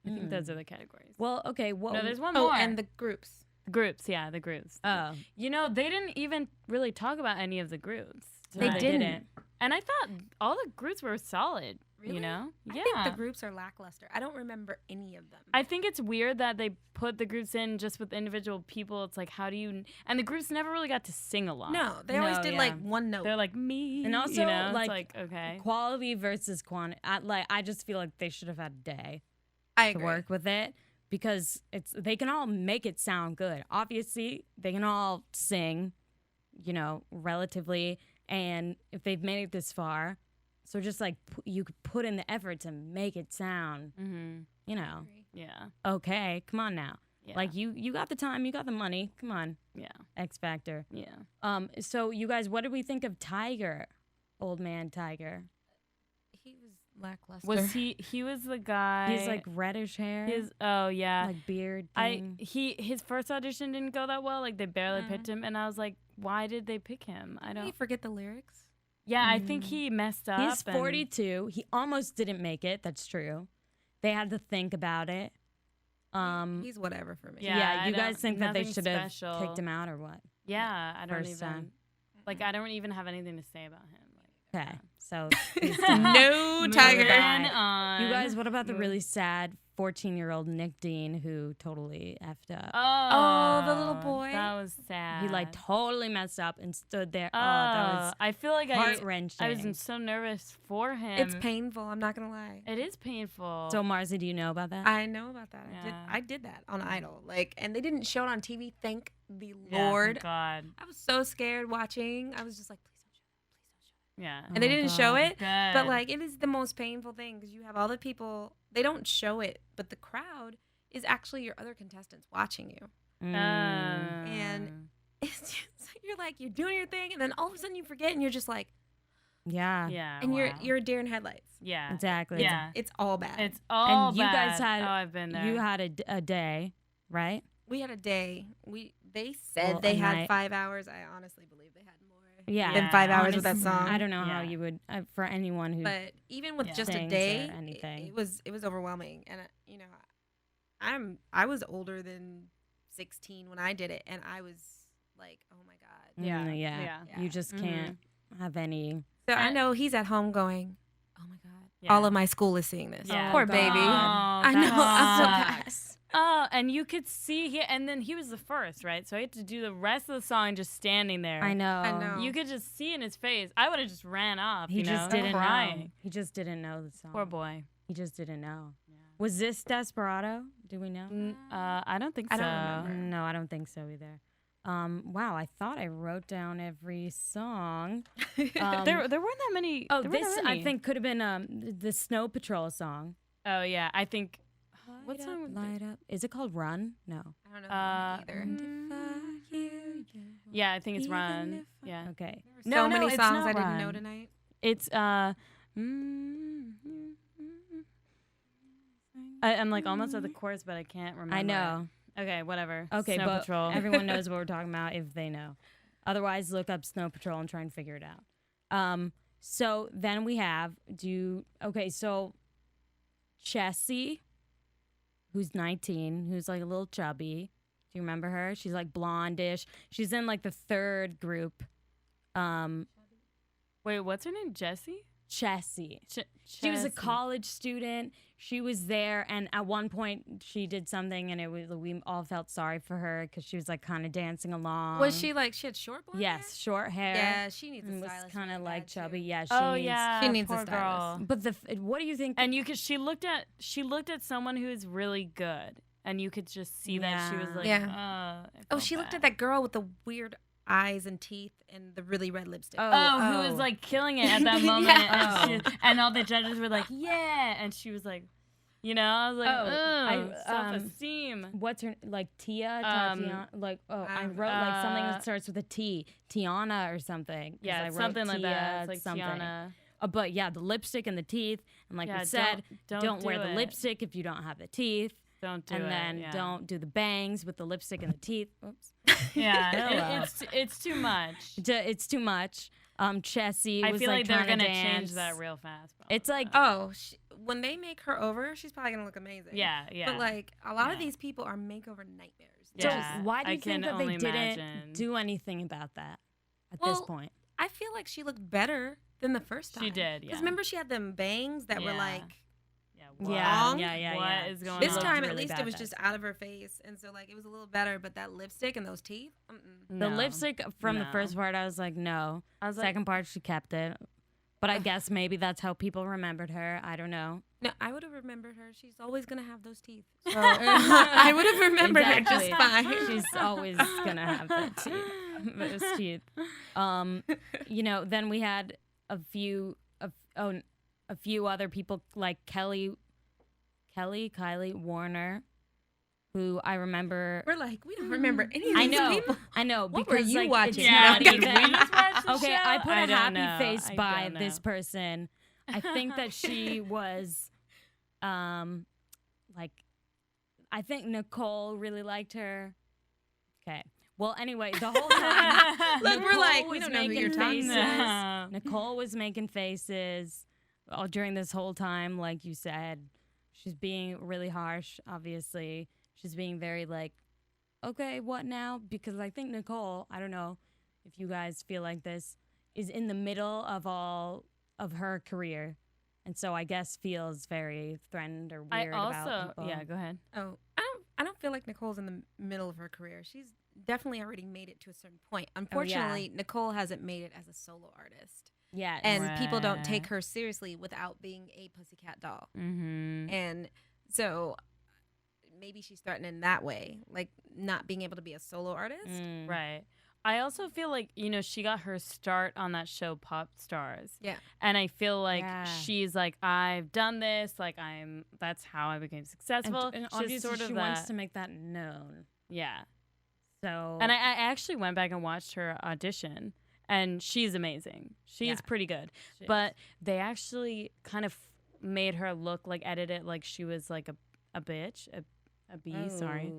I think those are the categories. well, okay. Well, No, there's one Oh, more. and the groups. Groups. Yeah, the groups. oh, You know, they didn't even really talk about any of the groups. They tonight. didn't. And I thought all the groups were solid. Really? You know? I Yeah. think the groups are lackluster. I don't remember any of them. I think it's weird that they put the groups in just with individual people. It's like, how do you? And the groups never really got to sing along. No, they always No, did yeah. like one note. They're like me. And also, you know? like, it's like okay. quality versus quantity. I just feel like they should have had a day I to agree. work with it because they can all make it sound good. Obviously, they can all sing, you know, relatively, and if they've made it this far, so just like you could put in the effort to make it sound, Mm-hmm. you know, Yeah. okay. Come on now, Yeah. like you got the time, you got the money. Come on, Yeah. X Factor. Yeah. So you guys, what did we think of Tiger, Old Man Tiger? He was lackluster. Was he? He was the guy. He's like reddish hair, His. Oh yeah. like beard I thing. his first audition didn't go that well. Like they barely picked him, and I was like, why did they pick him? I Did he don't. forget the lyrics? Yeah, I think he messed up. He's and- 42. He almost didn't make it. That's true. They had to think about it. He's whatever for me. Yeah, Yeah, I you guys don't- think that they nothing should have special. kicked him out or what? Yeah, I don't First even. time. Like I don't even have anything to say about him. Like, Okay, so No Tiger. moving on. you guys, what about the really sad 14-year-old Nick Dean who totally effed up? Oh, the little boy. That was sad. He like totally messed up and stood there. Oh, that was I feel like heart-wrenching. I was so nervous for him. It's painful. I'm not gonna lie. It is painful. So Marzi, do you know about that? I know about that. Yeah. I did that on Idol. Like, and they didn't show it on TV. Thank the Yeah, Lord. thank God. I was so scared watching. I was just like, please don't show it. Please don't show it. Yeah. And they my didn't show God. it. Good. But like, it is the most painful thing because you have all the people. They don't show it, but the crowd is actually your other contestants watching you. And And it's just, you're like, you're doing your thing, and then all of a sudden you forget, and you're just like, Yeah. Yeah. and wow. you're a deer in headlights. Yeah. Exactly. Yeah. It's all bad. It's all And you guys bad. had I've been there. you had a day, right? We had a day. They said Well, they a had night. 5 hours. I honestly believe they had more Yeah. than 5 hours with that Honestly, song. I don't know how Yeah. you would for anyone who But even with Yeah. just a sings or day, anything. it was overwhelming. And I was older than 16 when I did it, and I was like, oh my god. Yeah. yeah. Yeah. You just Mhm. can't have any. So I And- know he's at home going, oh my god, Yeah. all of my school is seeing this. Yeah. Poor God. baby. Oh, I know. that I'm so sucks. Oh, and you could see and then he was the first, right? So I had to do the rest of the song just standing there. I know. I know. You could just see in his face. I would have just ran off. He you know, just didn't know. crying. He just didn't know the song. Poor boy. He just didn't know. Was this Desperado? Do we know? I don't think I so. don't remember. No, I don't think so either. Wow, I thought I wrote down every song. There weren't that many. Oh, there weren't this that I many. think could have been the Snow Patrol song. Oh yeah, I think. What Light song up, was light up. Is it called Run? No. I don't know either. And if I hear you, Yeah, I think it's even Run. if I- Yeah. Okay. So many it's songs not I didn't know Run. tonight. It's I'm like almost at the chorus, but I can't remember. I know. Okay, whatever. Okay, Snow but Patrol. everyone knows what we're talking about if they know. Otherwise, look up Snow Patrol and try and figure it out. So then we have so Chessie, who's 19, who's like a little chubby. Do you remember her? She's like blondish. She's in like the third group. Wait, what's her name? Jessie? Chessie. She was a college student. She was there, and at one point she did something, and we all felt sorry for her because she was like kind of dancing along. Was she had short blonde hair? Yes, short hair. Yeah, she needs a and was stylist. kind of really like bad, too. chubby. Yeah, she Oh needs. yeah, She needs a poor stylist. girl. But what do you think? And she looked at someone who is really good, and you could just see that she was like, Yeah. I Oh, felt she looked bad. at that girl with the weird eyes and teeth and the really red lipstick. Who was like killing it at that moment, Yeah. and all the judges were like, yeah, and she was like, I was like, self-esteem. What's her Tia? Tatiana? I wrote like something that starts with a T, Tiana or something. 'cause Yeah, I it's wrote something like that. Tia, It's like something. Tiana. But yeah, the lipstick and the teeth, and like Yeah, we said, don't wear do the it. lipstick if you don't have the teeth. Don't do and it. then yeah. don't do the bangs with the lipstick and the teeth. Oops. Yeah, Hello. it's too much. It's too much. Chessie I was feel like they're trying to gonna change dance. that real fast. probably. It's like When they make her over, she's probably gonna look amazing. yeah. But like a lot of Yeah. these people are makeover nightmares. so Yeah, why do I you think can that they only didn't imagine. do anything about that at this Well, point? I feel like she looked better than the first time. She did, Because yeah. remember she had them bangs that were Yeah. like Yeah, long? yeah. What is going this on? time Really at least bad it was then. just out of her face, and so like it was a little better. But that lipstick and those teeth, The No. lipstick from the No. first part, I was like, no. I was like, Second part, she kept it. But I guess maybe that's how people remembered her. I don't know. no, I would have remembered her. She's always gonna have those teeth. So I would have remembered her just Exactly. fine. She's always gonna have those teeth. Then we had a few other people like Kylie Warner, who I remember. We're like, we don't remember any of I these know, people. I know. What because were you like, watching? It's Yeah, not did even. we just watch the Okay, show? I put a don't happy know. face I by don't know. this person. I think that she was, I think Nicole really liked her. Okay. Well, anyway, the whole time, Look, we're Nicole like, we was don't know who making you're talking faces. about. Nicole was making faces all during this whole time, like you said. She's being really harsh, obviously. She's being very like, okay, what now? Because I think Nicole, I don't know if you guys feel like this, is in the middle of all of her career. And so I guess feels very threatened or weird about people. go ahead. Oh, I don't feel like Nicole's in the middle of her career. She's definitely already made it to a certain point. Unfortunately, Nicole hasn't made it as a solo artist. Yeah. And people don't take Right. her seriously without being a pussycat doll. Mm-hmm. And so maybe she's threatening that way, like not being able to be a solo artist. Right. I also feel like, she got her start on that show Pop Stars. Yeah. And I feel like Yeah. she's like, I've done this, like that's how I became successful. And She's obviously sort of she wants that- to make that known. Yeah. So And I actually went back and watched her audition. and she's amazing. She is pretty good. But they actually kind of made her look like, edited like she was like a bitch, a bee, sorry.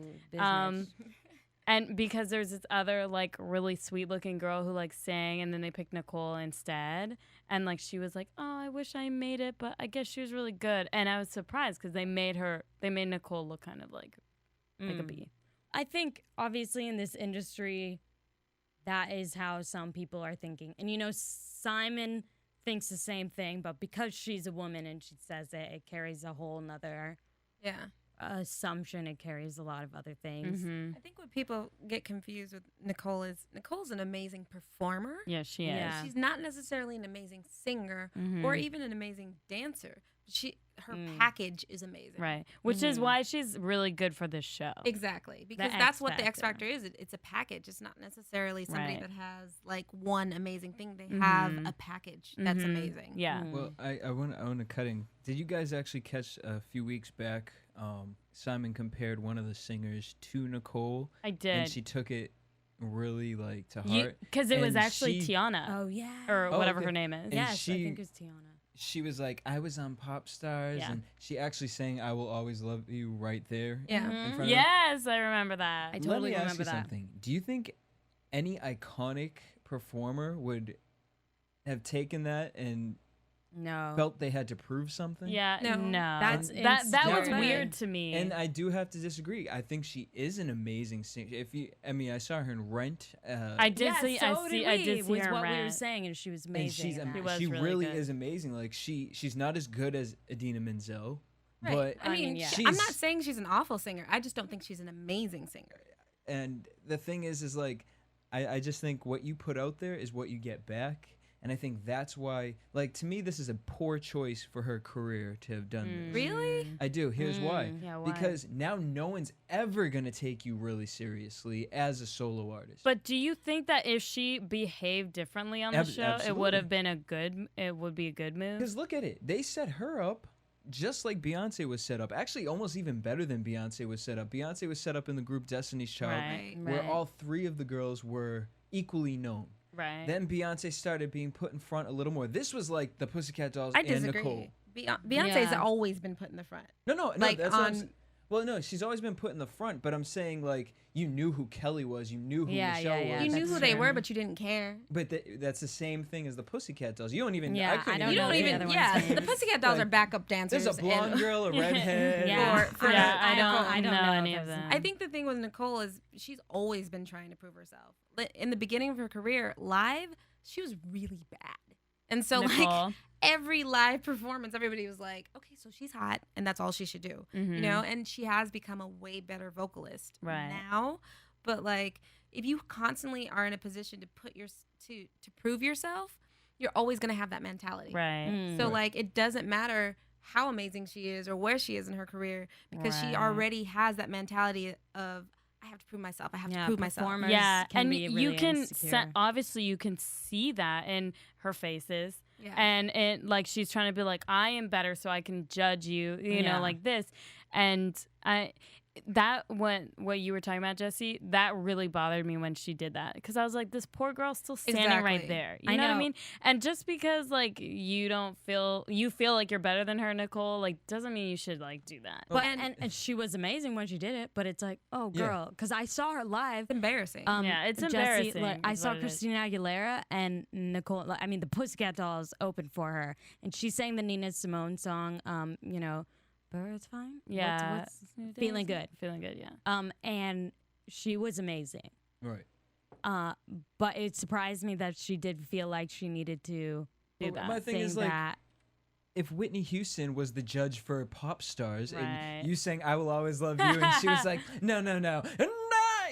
And because there's this other like really sweet looking girl who like sang, and then they picked Nicole instead, and like she was like, oh, I wish I made it, but I guess she was really good. And I was surprised because they made Nicole look kind of like a bee. I think obviously in this industry, that is how some people are thinking. And you know, Simon thinks the same thing, but because she's a woman and she says it, it carries a whole nother assumption. It carries a lot of other things. I think what people get confused with Nicole is Nicole's an amazing performer. Yeah, she is. Yeah. She's not necessarily an amazing singer or even an amazing dancer. Her package is amazing. Right. Which is why she's really good for this show. Exactly. Because that's what the X Factor is. It's a package. It's not necessarily somebody that has like one amazing thing. They have a package that's amazing. Yeah. Well, I want to cut in. Did you guys actually catch a few weeks back? Simon compared one of the singers to Nicole. I did. And she took it really like to heart. Because it was actually Tiana. Oh, yeah. Or whatever her name is. And Yes, I think it was Tiana. She was like, I was on Pop Stars, and she actually sang "I Will Always Love You" right there. Yeah. In front Yes, I remember that. I totally Let me ask remember you that. something. Do you think any iconic performer would have taken that and No. felt they had to prove something? Yeah, No. no. That's that was insane. weird to me. And I do have to disagree. I think she is an amazing singer. I saw her in Rent. I did see. I did see was her what we were rant. saying, and she was And amazing. in that. she was really really good. is amazing. Like she's not as good as Idina Menzel, Right. but I mean, yeah. I'm not saying she's an awful singer. I just don't think she's an amazing singer. and the thing is like I just think what you put out there is what you get back. And I think that's why, like, to me, this is a poor choice for her career to have done this. Really? I do. Here's why. Yeah, why? Because now no one's ever going to take you really seriously as a solo artist. But do you think that if she behaved differently on the show, it would have been it would be a good move? Because look at it. They set her up just like Beyonce was set up. Actually, almost even better than Beyonce was set up. Beyonce was set up in the group Destiny's Child, Right. where all three of the girls were equally known. Right. Then Beyonce started being put in front a little more. This was like the Pussycat Dolls I and disagree. Nicole. Beyonce's always been put in the front. No, Like, that's what I'm on- s- well, no, she's always been put in the front, but I'm saying, like, you knew who Kelly was, you knew who Yeah, Michelle yeah, yeah. was. You knew that's who they true. were, but you didn't care. But that's the same thing as the Pussycat Dolls. You don't even, Yeah, I couldn't I don't You know don't the even. other one's Yeah, names. the Pussycat Dolls Like, are backup dancers. There's a blonde and girl, a redhead. Yeah. For Yeah, I Nicole. don't know any of them. I think the thing with Nicole is she's always been trying to prove herself. In the beginning of her career, live, she was really bad. And so, like, Nicole. every live performance, everybody was like, okay, so she's hot, and that's all she should do. You know? And she has become a way better vocalist Right. now. But, like, if you constantly are in a position to to prove yourself, you're always going to have that mentality. Right. So, like, it doesn't matter how amazing she is or where she is in her career because she Right. already has that mentality of, I have to prove myself. I have to prove myself. performers Yeah, can and be you really can insecure. obviously you can see that in her faces. Yeah. And it like she's trying to be like, I am better so I can judge you, you Yeah. know, like this. And what you were talking about, Jesse, that really bothered me when she did that because I was like, this poor girl's still standing right Exactly. there. You I know what I know. mean? And just because like you feel like you're better than her, Nicole, like doesn't mean you should like do that. But and she was amazing when she did it. But it's like, oh, Yeah. girl, because I saw her live. It's embarrassing. Yeah, it's Jesse, embarrassing like, I is saw what it is. Christina Aguilera and Nicole. Like, I mean, the Pussycat Dolls opened for her, and she sang the Nina Simone song. You know, Birds Fine. Yeah. What's Feeling Good. Feeling good, yeah. And she was amazing. Right. But it surprised me that she did feel like she needed to Do Well, that. my thing sing is, like, that. if Whitney Houston was the judge for Pop Stars Right. and you sang "I Will Always Love You" and she was like, no,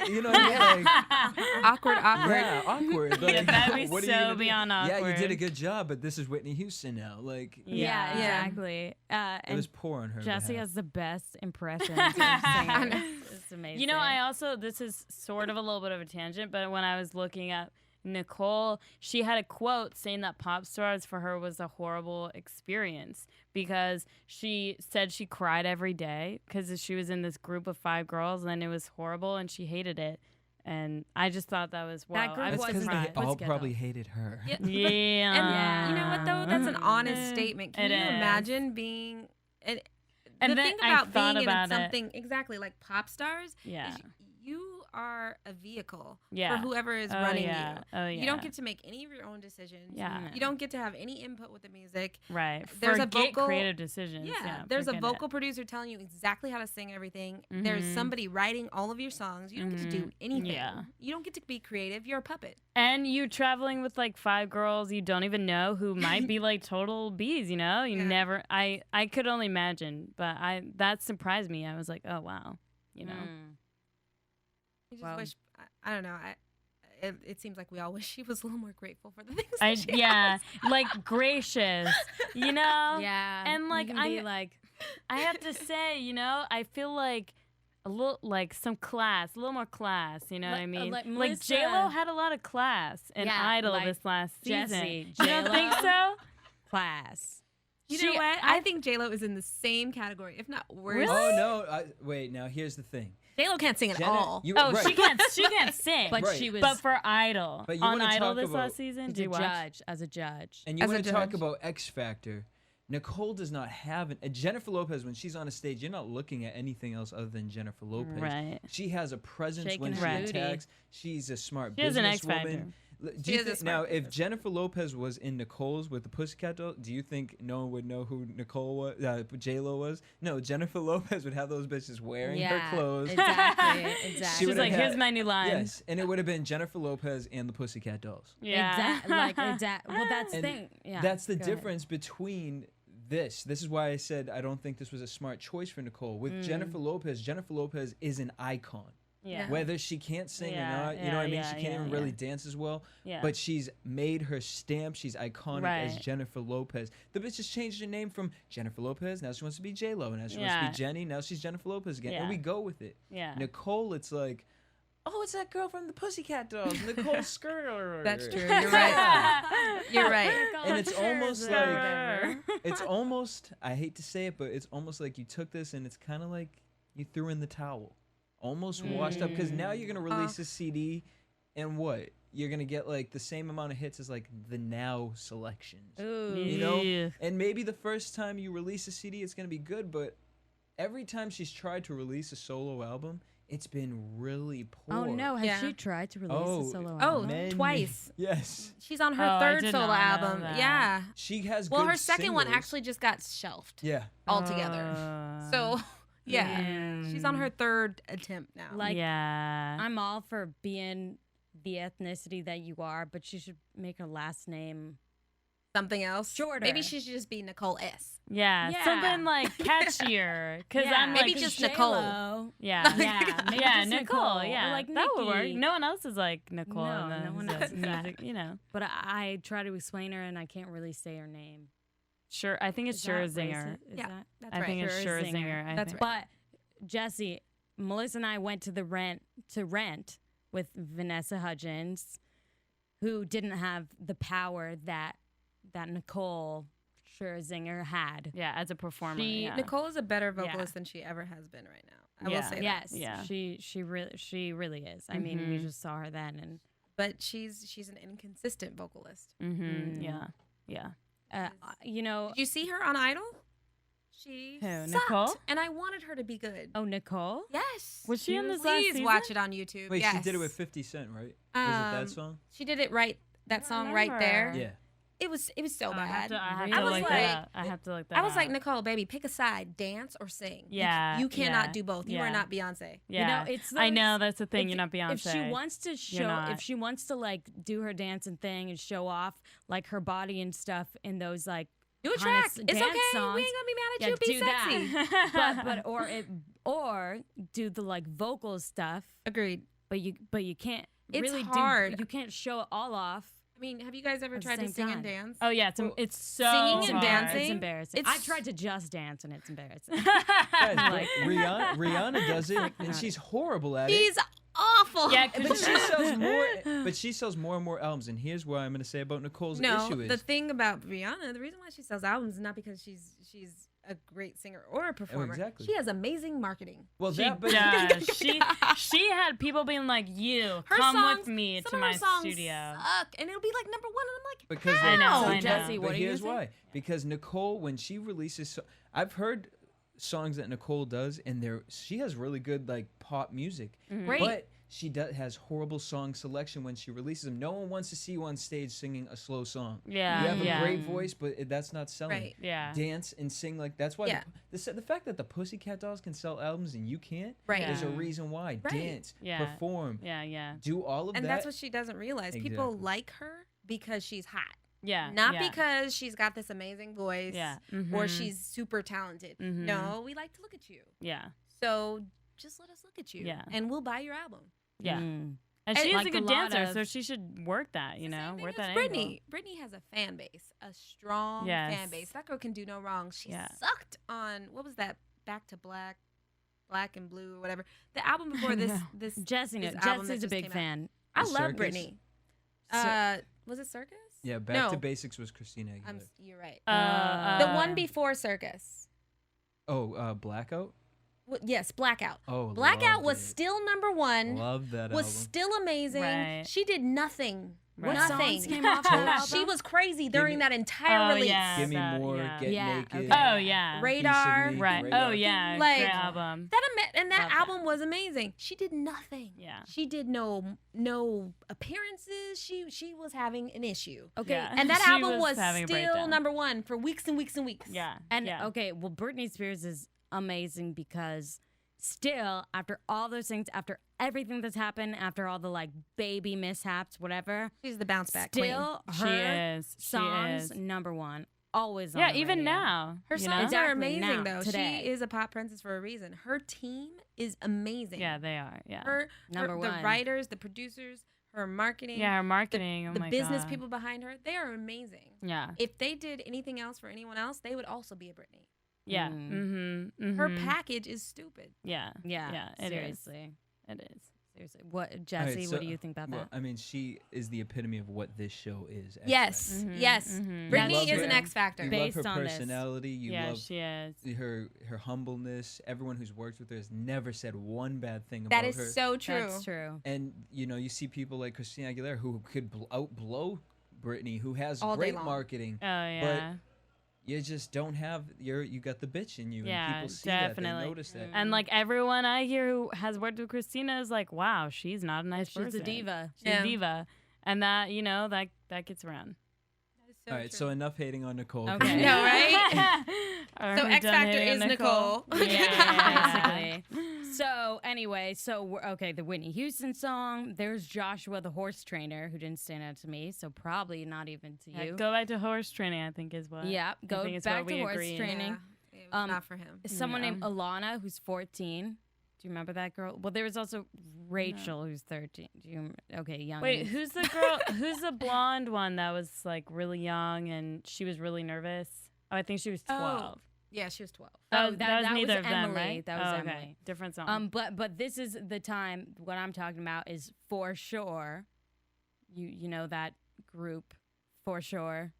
you know what I mean? Like, awkward. yeah, awkward. Like, that'd be what are you so gonna do? beyond Yeah, you did awkward. a good job, but this is Whitney Houston now. Like, Yeah, Yeah. exactly. it And was poor on her. Jesse behalf. has the best impressions of singers. It's amazing. You know, I also, this is sort of a little bit of a tangent, but when I was looking at Nicole, she had a quote saying that Pop Stars for her was a horrible experience because she said she cried every day because she was in this group of 5 girls and it was horrible and she hated it. And I just thought that was wow. That group I was was Because surprised. they all good, probably though. hated her. Yeah. Yeah. And you know what though? That's an honest statement. Can It you is. imagine being? And And the then thing I about thought being about in something exactly like pop stars Yeah. is you are a vehicle Yeah. for whoever is Oh, running yeah. you. Oh, You don't yeah. get to make any of your own decisions. Yeah. You don't get to have any input with the music. Right. There's a Forget vocal- creative decisions. Yeah, there's a forget vocal it. producer telling you exactly how to sing everything. There's Mhm. somebody writing all of your songs. You don't get to do anything. Yeah. You don't get to be creative. You're a puppet. And you traveling with like 5 girls you don't even know who might be like total bees, you know? You Yeah. never I could only imagine, but that surprised me. I was like, "Oh, wow." You know. You just Wow. wish. I don't know. It seems like we all wish she was a little more grateful for the things. I that she yeah, has. like gracious, you know? Yeah. And like you can be like, I have to say, you know, I feel like a little like some class, a little more class, you know what I mean? like Like Melissa- J-Lo had a lot of class in Yeah, Idol like this last season. Jessie, You don't think J.Lo. so? class. You know what? I think J Lo is in the same category, if not worse. Oh no! Wait. Now here's the thing. J Lo can't sing at Jenna, all. you- Oh, right. she can't sing. But Right. she was But for Idol, But you on wanna Idol talk this about- last season, as do a you watch? judge. As a judge. And you As a want to talk judge. about X Factor. Nicole does not have Jennifer Lopez, when she's on a stage, you're not looking at anything else other than Jennifer Lopez. Right. She has a presence Shaking when her she booty. attacks. She's a smart She has an X businesswoman. Factor. Do She you is a think, now, smart if businesswoman. Jennifer Lopez was in Nicole's with the Pussycat Dolls, do you think no one would know who Nicole was? J-Lo was? No, Jennifer Lopez would have those bitches wearing her clothes. Exactly. She Exactly. She's would've like, had- here's my new line. Yes, and it would have been Jennifer Lopez and the Pussycat Dolls. Yeah. Well, that's the And thing. Yeah. That's the go ahead. difference between this. This is why I said I don't think this was a smart choice for Nicole. With Jennifer Lopez is an icon. Yeah. Whether she can't sing Yeah, or not, you know what I mean? yeah, She can't yeah, even yeah. really dance as well. Yeah. But she's made her stamp. She's iconic as Right. Jennifer Lopez. The bitch just changed her name from Jennifer Lopez. Now she wants to be J-Lo. Now she wants to Yeah. be Jenny. Now she's Jennifer Lopez again. Yeah. And we go with it. Yeah. Nicole, it's like, oh, it's that girl from the Pussycat Dolls, Nicole Skirler. That's true. You're right. You're right. And it's almost like, Whatever. it's almost, I hate to say it, but it's almost like you took this and it's kind of like you threw in the towel. Almost washed up, because now you're going to release a CD and what? You're going to get like the same amount of hits as like the Now selections. Ooh. You know? Yeah. And maybe the first time you release a CD, it's going to be good, but every time she's tried to release a solo album, it's been really poor. Oh no! Has Yeah. she tried to release Oh, a solo Oh, album? many- twice. Yes. She's on her Oh, I third did solo not know album. that. Yeah. She has Well, good her second one singles. actually just got shelved Yeah. altogether. So, yeah. damn. She's on her third attempt now. Like, yeah. I'm all for being the ethnicity that you are, but she should make her last name. Something else. Shorter. Maybe she should just be Nicole S. Yeah, Yeah. something like catchier. Because Yeah. I'm Maybe like, just J-Lo. Nicole. yeah, Yeah, maybe yeah, just Nicole. Nicole, Yeah, or like that would work. Nikki. No one else is like Nicole. No, in the no one music- else is that. music, you know. But I try to explain her, and I can't really say her name. Sure, I think it's Is that Scherzinger. racist? Is Yeah. that? That's I right. think it's Scherzinger. Scherzinger. I That's think. right. But Jesse, Melissa and I went to the rent with Vanessa Hudgens, who didn't have the power that Nicole Scherzinger had. Yeah, as a performer. She- yeah. Nicole is a better Yeah. vocalist than she ever has been right now. I Yeah. will say that. Yes, Yeah. she really is. I mean, we Mhm. just saw her then, and But she's an inconsistent vocalist. Mm-hmm. Yeah. Yeah. you know, Did you see her on Idol? She Who, sucked, Nicole? and I wanted her to be good. oh Nicole. Yes. Was she in this last Please season? watch it on YouTube. Wait, yes. she did it with 50 Cent, right? Was it that song? She did it right. That song right there. Yeah. It was so I have bad. to, I have Really? to I was look like- that up. I have to look that I was up. like, Nicole, baby, pick a side, dance or sing. Yeah, You cannot yeah, do both. You are yeah. not Beyonce. Yeah. You know, it's I know those- that's the thing. if- You're not Beyonce. If she wants to show, not. if she wants to like do her dancing thing and show off like her body and stuff in those like Do a kinda track. s- It's dance okay. songs, We ain't gonna be mad at yeah, you. Be do sexy. that. or do the like vocal stuff, Agreed. but you can't It's really hard. you can't show it all off. I mean, have you guys ever At the tried to same sing time. and dance? Oh yeah, it's so Singing and hard. dancing? It's embarrassing. It's- I tried to just dance and it's embarrassing. Guys, Like- Rihanna does it, and she's horrible at it. She's awful. Yeah, But she sells more. But she sells more and more albums. And here's what I'm going to say about Nicole's No, issue is the thing about Rihanna, the reason why she sells albums is not because she's a great singer or a performer. exactly. She has amazing marketing. Well, She that, but does. she had people being like, "You Her come songs, with me some to of my her songs studio." suck, and it'll be like number one, and I'm like, because I know, how? I know. Jesse, But what are you here's gonna say? why. Because Nicole, when she releases, I've heard songs that Nicole does, and she has really good like pop music. Great. But she has horrible song selection when she releases them. No one wants to see you on stage singing a slow song. Yeah, You have yeah. a great voice, but that's not selling. Right. Yeah. Dance and sing like that's why Yeah. the fact that the Pussycat Dolls can sell albums and you can't. Right. There's a Yeah. reason why. Right. Dance, Yeah. perform, Yeah. do all of And that. that's what she doesn't realize. People Exactly. like her because she's hot. Yeah. Not yeah. because she's got this amazing voice Yeah. or Mhm. she's super talented. Mhm. No, we like to look at you. Yeah. So just let us look at you. Yeah. And we'll buy your album. Yeah. Mm. And And she is like a a good lot dancer, of- so she should work that, you know, Same thing work as that Brittany. angle. Brittany has a fan base, a strong Yes. fan base. That girl can do no wrong. She Yeah. sucked on what was that? Back to Black, Black and Blue, or whatever. The album before this. know. This Jesse, this knows. album that Jesse's a just big came out. fan. I The love Circus? Brittany. So- Was it Circus? Yeah, Back No. to Basics was Christina Aguilera. You're right. Uh, The one before Circus. Blackout. Yes, Blackout. Oh, Blackout loved was it. still number one. Loved that Was album. still amazing. Right. She did nothing. Right. What Nothing. songs came off that album? She was crazy during me- that entire Oh, release. yeah. Give me that- more. yeah. Get Yeah, naked. okay. Oh yeah. Radar. Piece of Me, Right. great Oh album. yeah. Like- Great album. And that Love that. album was amazing. She did nothing. Yeah. She did no appearances. She was having an issue. Okay, Yeah. And that She album was having a still breakdown. number one for weeks and weeks and weeks. Yeah. And yeah. okay, well, Britney Spears is amazing because still, after all those things, after everything that's happened, after all the like baby mishaps, whatever, She's the bounce back queen. still She her is. She songs is. number one, always on Yeah, the even radio. now. Her you songs know? are Exactly, amazing now, though. today. She is a pop princess for a reason. Her team is amazing. Yeah, they are. Yeah. Number the one. writers, the producers, her marketing, Yeah, her marketing. the oh my business God. people behind her, they are amazing. Yeah. If they did anything else for anyone else, they would also be a Britney. Yeah. Mm. Mm-hmm. Her package is stupid. Yeah. Yeah, Yeah. It is. seriously. It is. Seriously. What, All right, Jesse, so- what do you think about well, that? I mean, she is the epitome of what this show is. X Yes, Factor. yes. Mhm. Brittany love is her. an X Factor. You Based love her on this. personality. You Yeah, love she is. her humbleness. Everyone who's worked with her has never said one bad thing That about is her. so true. That's true. And you see people like Christina Aguilera who could outblow Britney, who has All day great long. marketing. Oh yeah. You just don't have you got the bitch in you, Yeah, and people see definitely. that. They notice that. And like everyone I hear who has worked with Christina is like, wow, she's not a nice She's person. a diva. She's Yeah. a diva, and that that gets around. That is so All right, true. so enough hating on Nicole. Okay. I know, right? Are So we X done Factor hating is on Nicole. Basically. So anyway, okay, the Whitney Houston song. There's Joshua the horse trainer, who didn't stand out to me, so probably not even to Yeah, you. go back to horse training. I think is what. Yeah, I go think it's back what to we horse agreed. training. Yeah, it was not for him. Someone Yeah. named Alana, who's 14. Do you remember that girl? Well, there was also Rachel, who's 13. Do you? Okay, young. Wait, who's the girl? Who's the blonde one that was like really young and she was really nervous? Oh, I think she was 12. Yeah, she was 12. Oh, that that was was neither of them, Emily. right? That was Oh, okay. Emily. Different song. But this is the time. What I'm talking about is For Sure. You know that group, For Sure.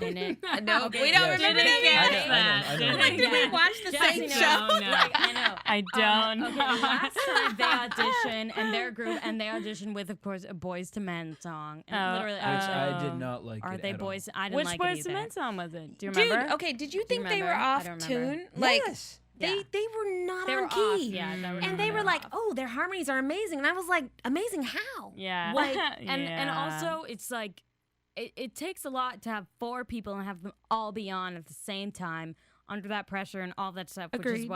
In it. No, Okay. we don't Yes. remember Didn't that get yet. I know. I'm like, did we watch the Jesse same knows. show? No. Like, I know. I don't Okay, know. last time they auditioned and their group and they auditioned with, of course, a Boys to Men song. And Oh, literally, Which I was like, I did not like. are it they at boys? all. I didn't Which like Boys it to either. Men song was it? Do you remember? Dude, okay, did you Do you think they were remember? off I don't tune? remember. Like, Yes. Yeah. they were not They on were key. off. Yeah, that And they they were like, off. oh, their harmonies are amazing. And I was like, amazing how? Yeah. Like, and Yeah. also it's like it takes a lot to have 4 people and have them all be on at the same time under that pressure and all that stuff, Agreed.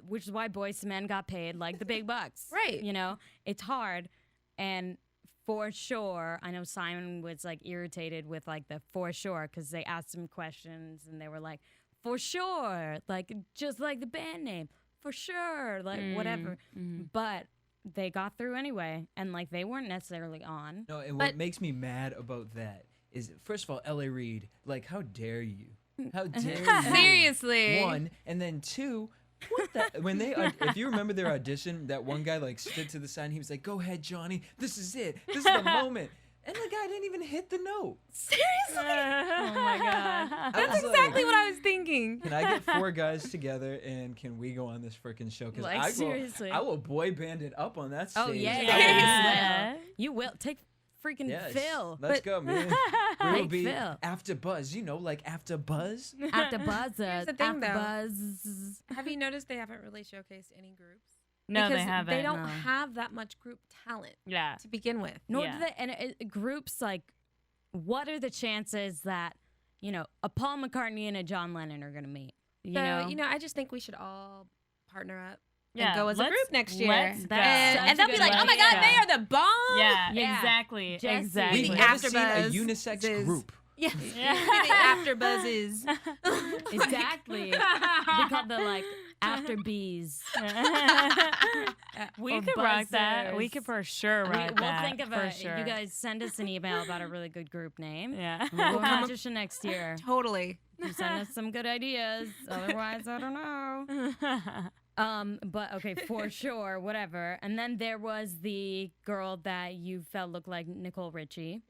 which is why Boys to Men got paid like the big bucks. Right. You know, it's hard. And For Sure, I know Simon was like irritated with like the For Sure because they asked him questions and they were like, For sure, like just like the band name, For Sure, like whatever. But they got through anyway, and like they weren't necessarily on. No, and But- what makes me mad about that is, first of all, L.A. Reid, like, how dare you? How dare you? Seriously. One, and then two, what the? When they, if you remember their audition, that one guy like stood to the side and he was like, "Go ahead, Johnny. This is it. This is the moment." And the guy didn't even hit the note. Seriously? Oh my god. That's exactly what I was thinking. Can I get 4 guys together and can we go on this freaking show? Because Like, seriously. I will boy band it up on that stage. Oh yeah, Yeah. you will take freaking Yes. Phil. Let's go, man. We will Take be Phil. AfterBuzz. You know, like AfterBuzz. AfterBuzz. Here's the thing, though. AfterBuzz. Have you noticed they haven't really showcased any groups? No, because they haven't. They don't No. have that much group talent Yeah. to begin with. Nor Yeah. do they. And groups like, what are the chances that a Paul McCartney and a John Lennon are gonna meet? You know. I just think we should all partner up Yeah, and go as a let's- group next year. let's go. And they'll be like, Let's oh my God, go. they are the bomb. Yeah, Yeah. exactly. Jesse. Exactly. We've The never seen a AfterBuzz unisex is- group. Yes. Yeah. The AfterBuzz is. Exactly. We call the after bees. We Or could rock that. We buzzers. could for sure rock We'll that. think of for a. sure. You guys send us an email about a really good group name. Yeah. We'll competition next year. Totally. You send us some good ideas. Otherwise, I don't know. But okay, for sure, whatever. And then there was the girl that you felt looked like Nicole Richie,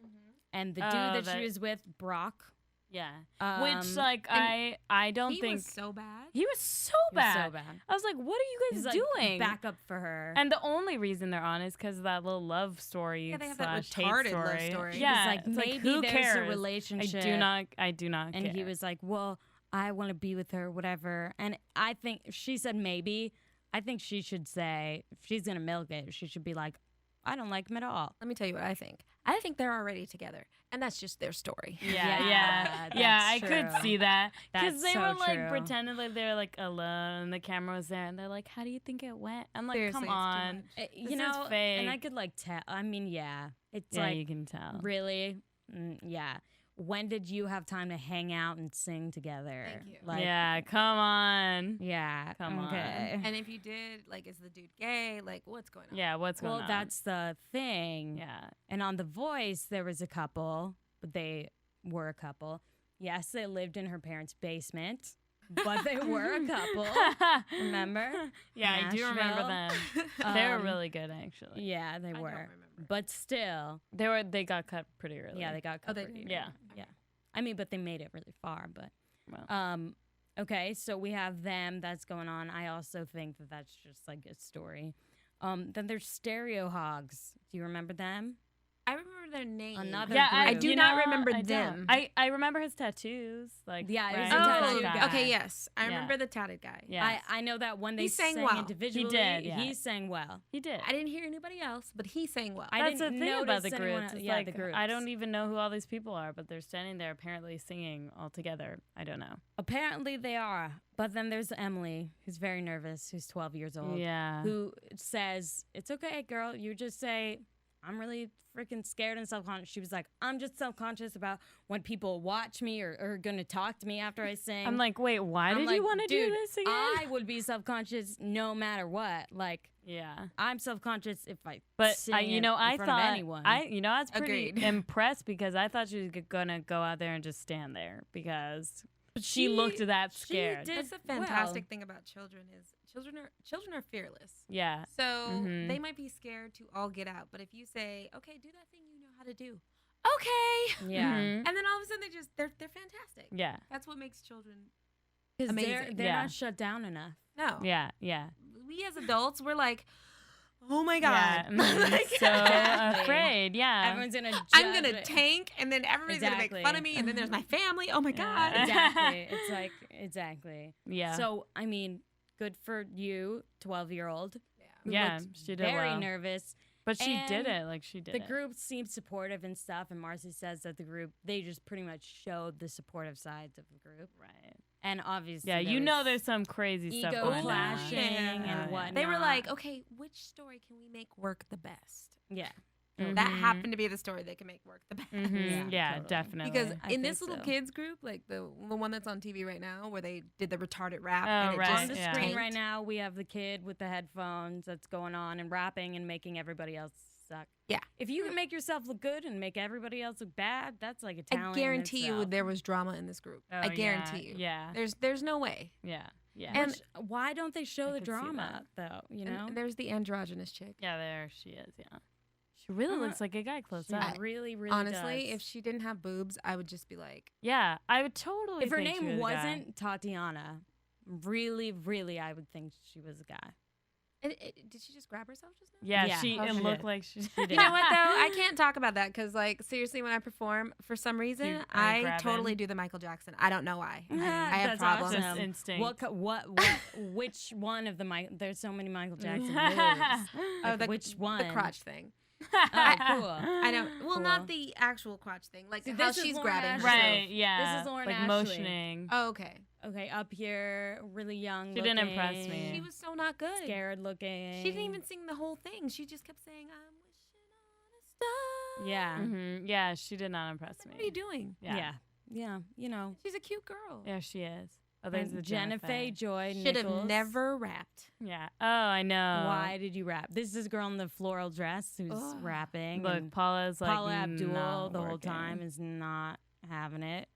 and the dude Oh, that she was with, Brock. Yeah. Um, Which and I don't He think was so bad. he was so He was bad. so bad. I was like, what are you He's guys like doing? backup for her. And the only reason they're on is because of that little love story. Yeah, they have that / hate retarded story. love story. He was Yeah, like, it's maybe who there's cares? a relationship. I do not and care. he was like, well, I want to be with her, whatever. And I think she said maybe. I think she should say, if she's going to milk it, she should be like, I don't like him at all. Let me tell you what I think. I think they're already together, and that's just their story. Yeah, that's I could true. see that because That's they so were like true. pretending like they were like alone, and the camera was there, and they're like, "How do you think it went?" I'm like, Seriously, "Come it's too on, much. You This is know, fake. and I could like tell. I mean, yeah, it's yeah, like you can tell." really, yeah. When did you have time to hang out and sing together? Thank you. Like, Yeah, come on. yeah. Come on. okay. And if you did, like, is the dude gay? Like, what's going on? Yeah, what's going Well, on? that's the thing. yeah. And on The Voice, there was a couple, but they were a couple. Yes, they lived in her parents' basement, but they were a couple. Remember? Yeah, I do remember Nashville. them. They were Um, really good, actually. Yeah, they I don't were. remember. But still, They got cut pretty early. yeah, they got Oh, they covered. did? Yeah. Yeah. I mean, but they made it really far. But Well. okay, so we have them. That's going on. I also think that that's just like a story. Then there's Stereo Hogs. Do you remember them? I remember their name. Another Yeah, I group. do you not know, remember I don't. them. I remember his tattoos. Like Yeah, it was right? a Oh, tattoo guy. okay, yes. I Yeah. remember the tatted guy. Yeah, I know that when they He sang sang well. individually, He did, yeah. he sang well. he did. I didn't hear anybody else, but he sang well. I That's the didn't thing about notice the anyone groups. else- It's yeah, like the groups. I don't even know who all these people are, but they're standing there apparently singing all together. I don't know. Apparently they are. But then there's Emily, who's very nervous, who's 12 years old. Yeah. Who says, it's okay, girl. You just say, I'm really freaking scared and self-conscious. She was like, I'm just self-conscious about when people watch me or are going to talk to me after I sing. I'm like, wait, why I'm did like, you want to do dude, this again? I would be self-conscious no matter what. Like, yeah. I'm self-conscious if I But sing you know, in I front of thought anyone. I was pretty Agreed. impressed because I thought she was gonna go out there and just stand there because she looked that she scared. did That's the well. fantastic thing about children is children are fearless. Yeah. So Mhm. they might be scared to all get out, but if you say, "Okay, do that thing you know how to do," okay, Yeah. Mhm. and then all of a sudden they're fantastic. Yeah. That's what makes children Because they're amazing. they're Yeah. not shut down enough. No, Yeah. Yeah. we as adults we're like, "Oh my god, Yeah. Mhm. Like, So afraid. Yeah. Everyone's gonna judge I'm gonna it. tank, and then everybody's gonna Exactly. make fun of me, and then there's my family. Oh my Yeah. god." Exactly. It's like exactly. Yeah. So I mean, good for you, 12-year-old. who Yeah, looked she did very well. nervous. But she did and it. Like she did The it. group seemed supportive and stuff, and Marcy says that the group they just pretty much showed the supportive sides of the group, Right. and obviously Yeah. there You know, was there's some crazy stuff ego going on. clashing Yeah. and whatnot. They were like, "Okay, which story can we make work the best?" yeah, That Mhm. happened to be the story that can make work the best. Mhm. Yeah. totally. Definitely. Because I in think this little so. kids group, like the one that's on TV right now, where they did the retarded rap, Oh, and it right, just on the yeah. screen tanked. right now we have the kid with the headphones that's going on and rapping and making everybody else suck. Yeah. If you can make yourself look good and make everybody else look bad, that's like a I talent. in guarantee you itself. there was drama in this group. Oh, I guarantee you. Yeah. There's no way. Yeah. Yeah. And- Which, why don't they show I the could see drama though? You know, And there's the androgynous chick. yeah. There she is. Yeah. She really looks like a guy close up. Really Honestly, does. if she didn't have boobs, I would just be like, Yeah, I would totally. If her think she name was a guy. wasn't Tatiana, really, I would think she was a guy. did she just grab herself just now? Yeah, Yeah. she Oh, it she looked did. like she. She did. You know what though? I can't talk about that because, like, seriously, when I perform, for some reason, You- are you I grabbing? totally do the Michael Jackson. I don't know why. I have That's problems. awesome. Just instinct. Which one of the There's so many Michael Jackson moves. Oh, Like, which one? The crotch thing. Oh, cool. I don't. Well, Cool. not the actual crotch thing. Like See, how this is she's Lauren grabbing Ashley. herself. Right, yeah. This is Lauren like Ashley. motioning. Oh, okay. Okay, up here, really young. She didn't impress looking, me. She was so not good. scared looking. She didn't even sing the whole thing. She just kept saying, "I'm wishing on a star." Yeah. Mm-hmm. Yeah, she did not impress me. What are you doing? Yeah. Yeah. You know. She's a cute girl. Yeah, she is. Oh, there's the Jennifer Joy Should have Nichols. never rapped. Yeah. Oh, I know. Why did you rap? This is a girl in the floral dress who's Ugh. rapping. Look, and Paula's like Paula Abdul not the whole working. time is not having it.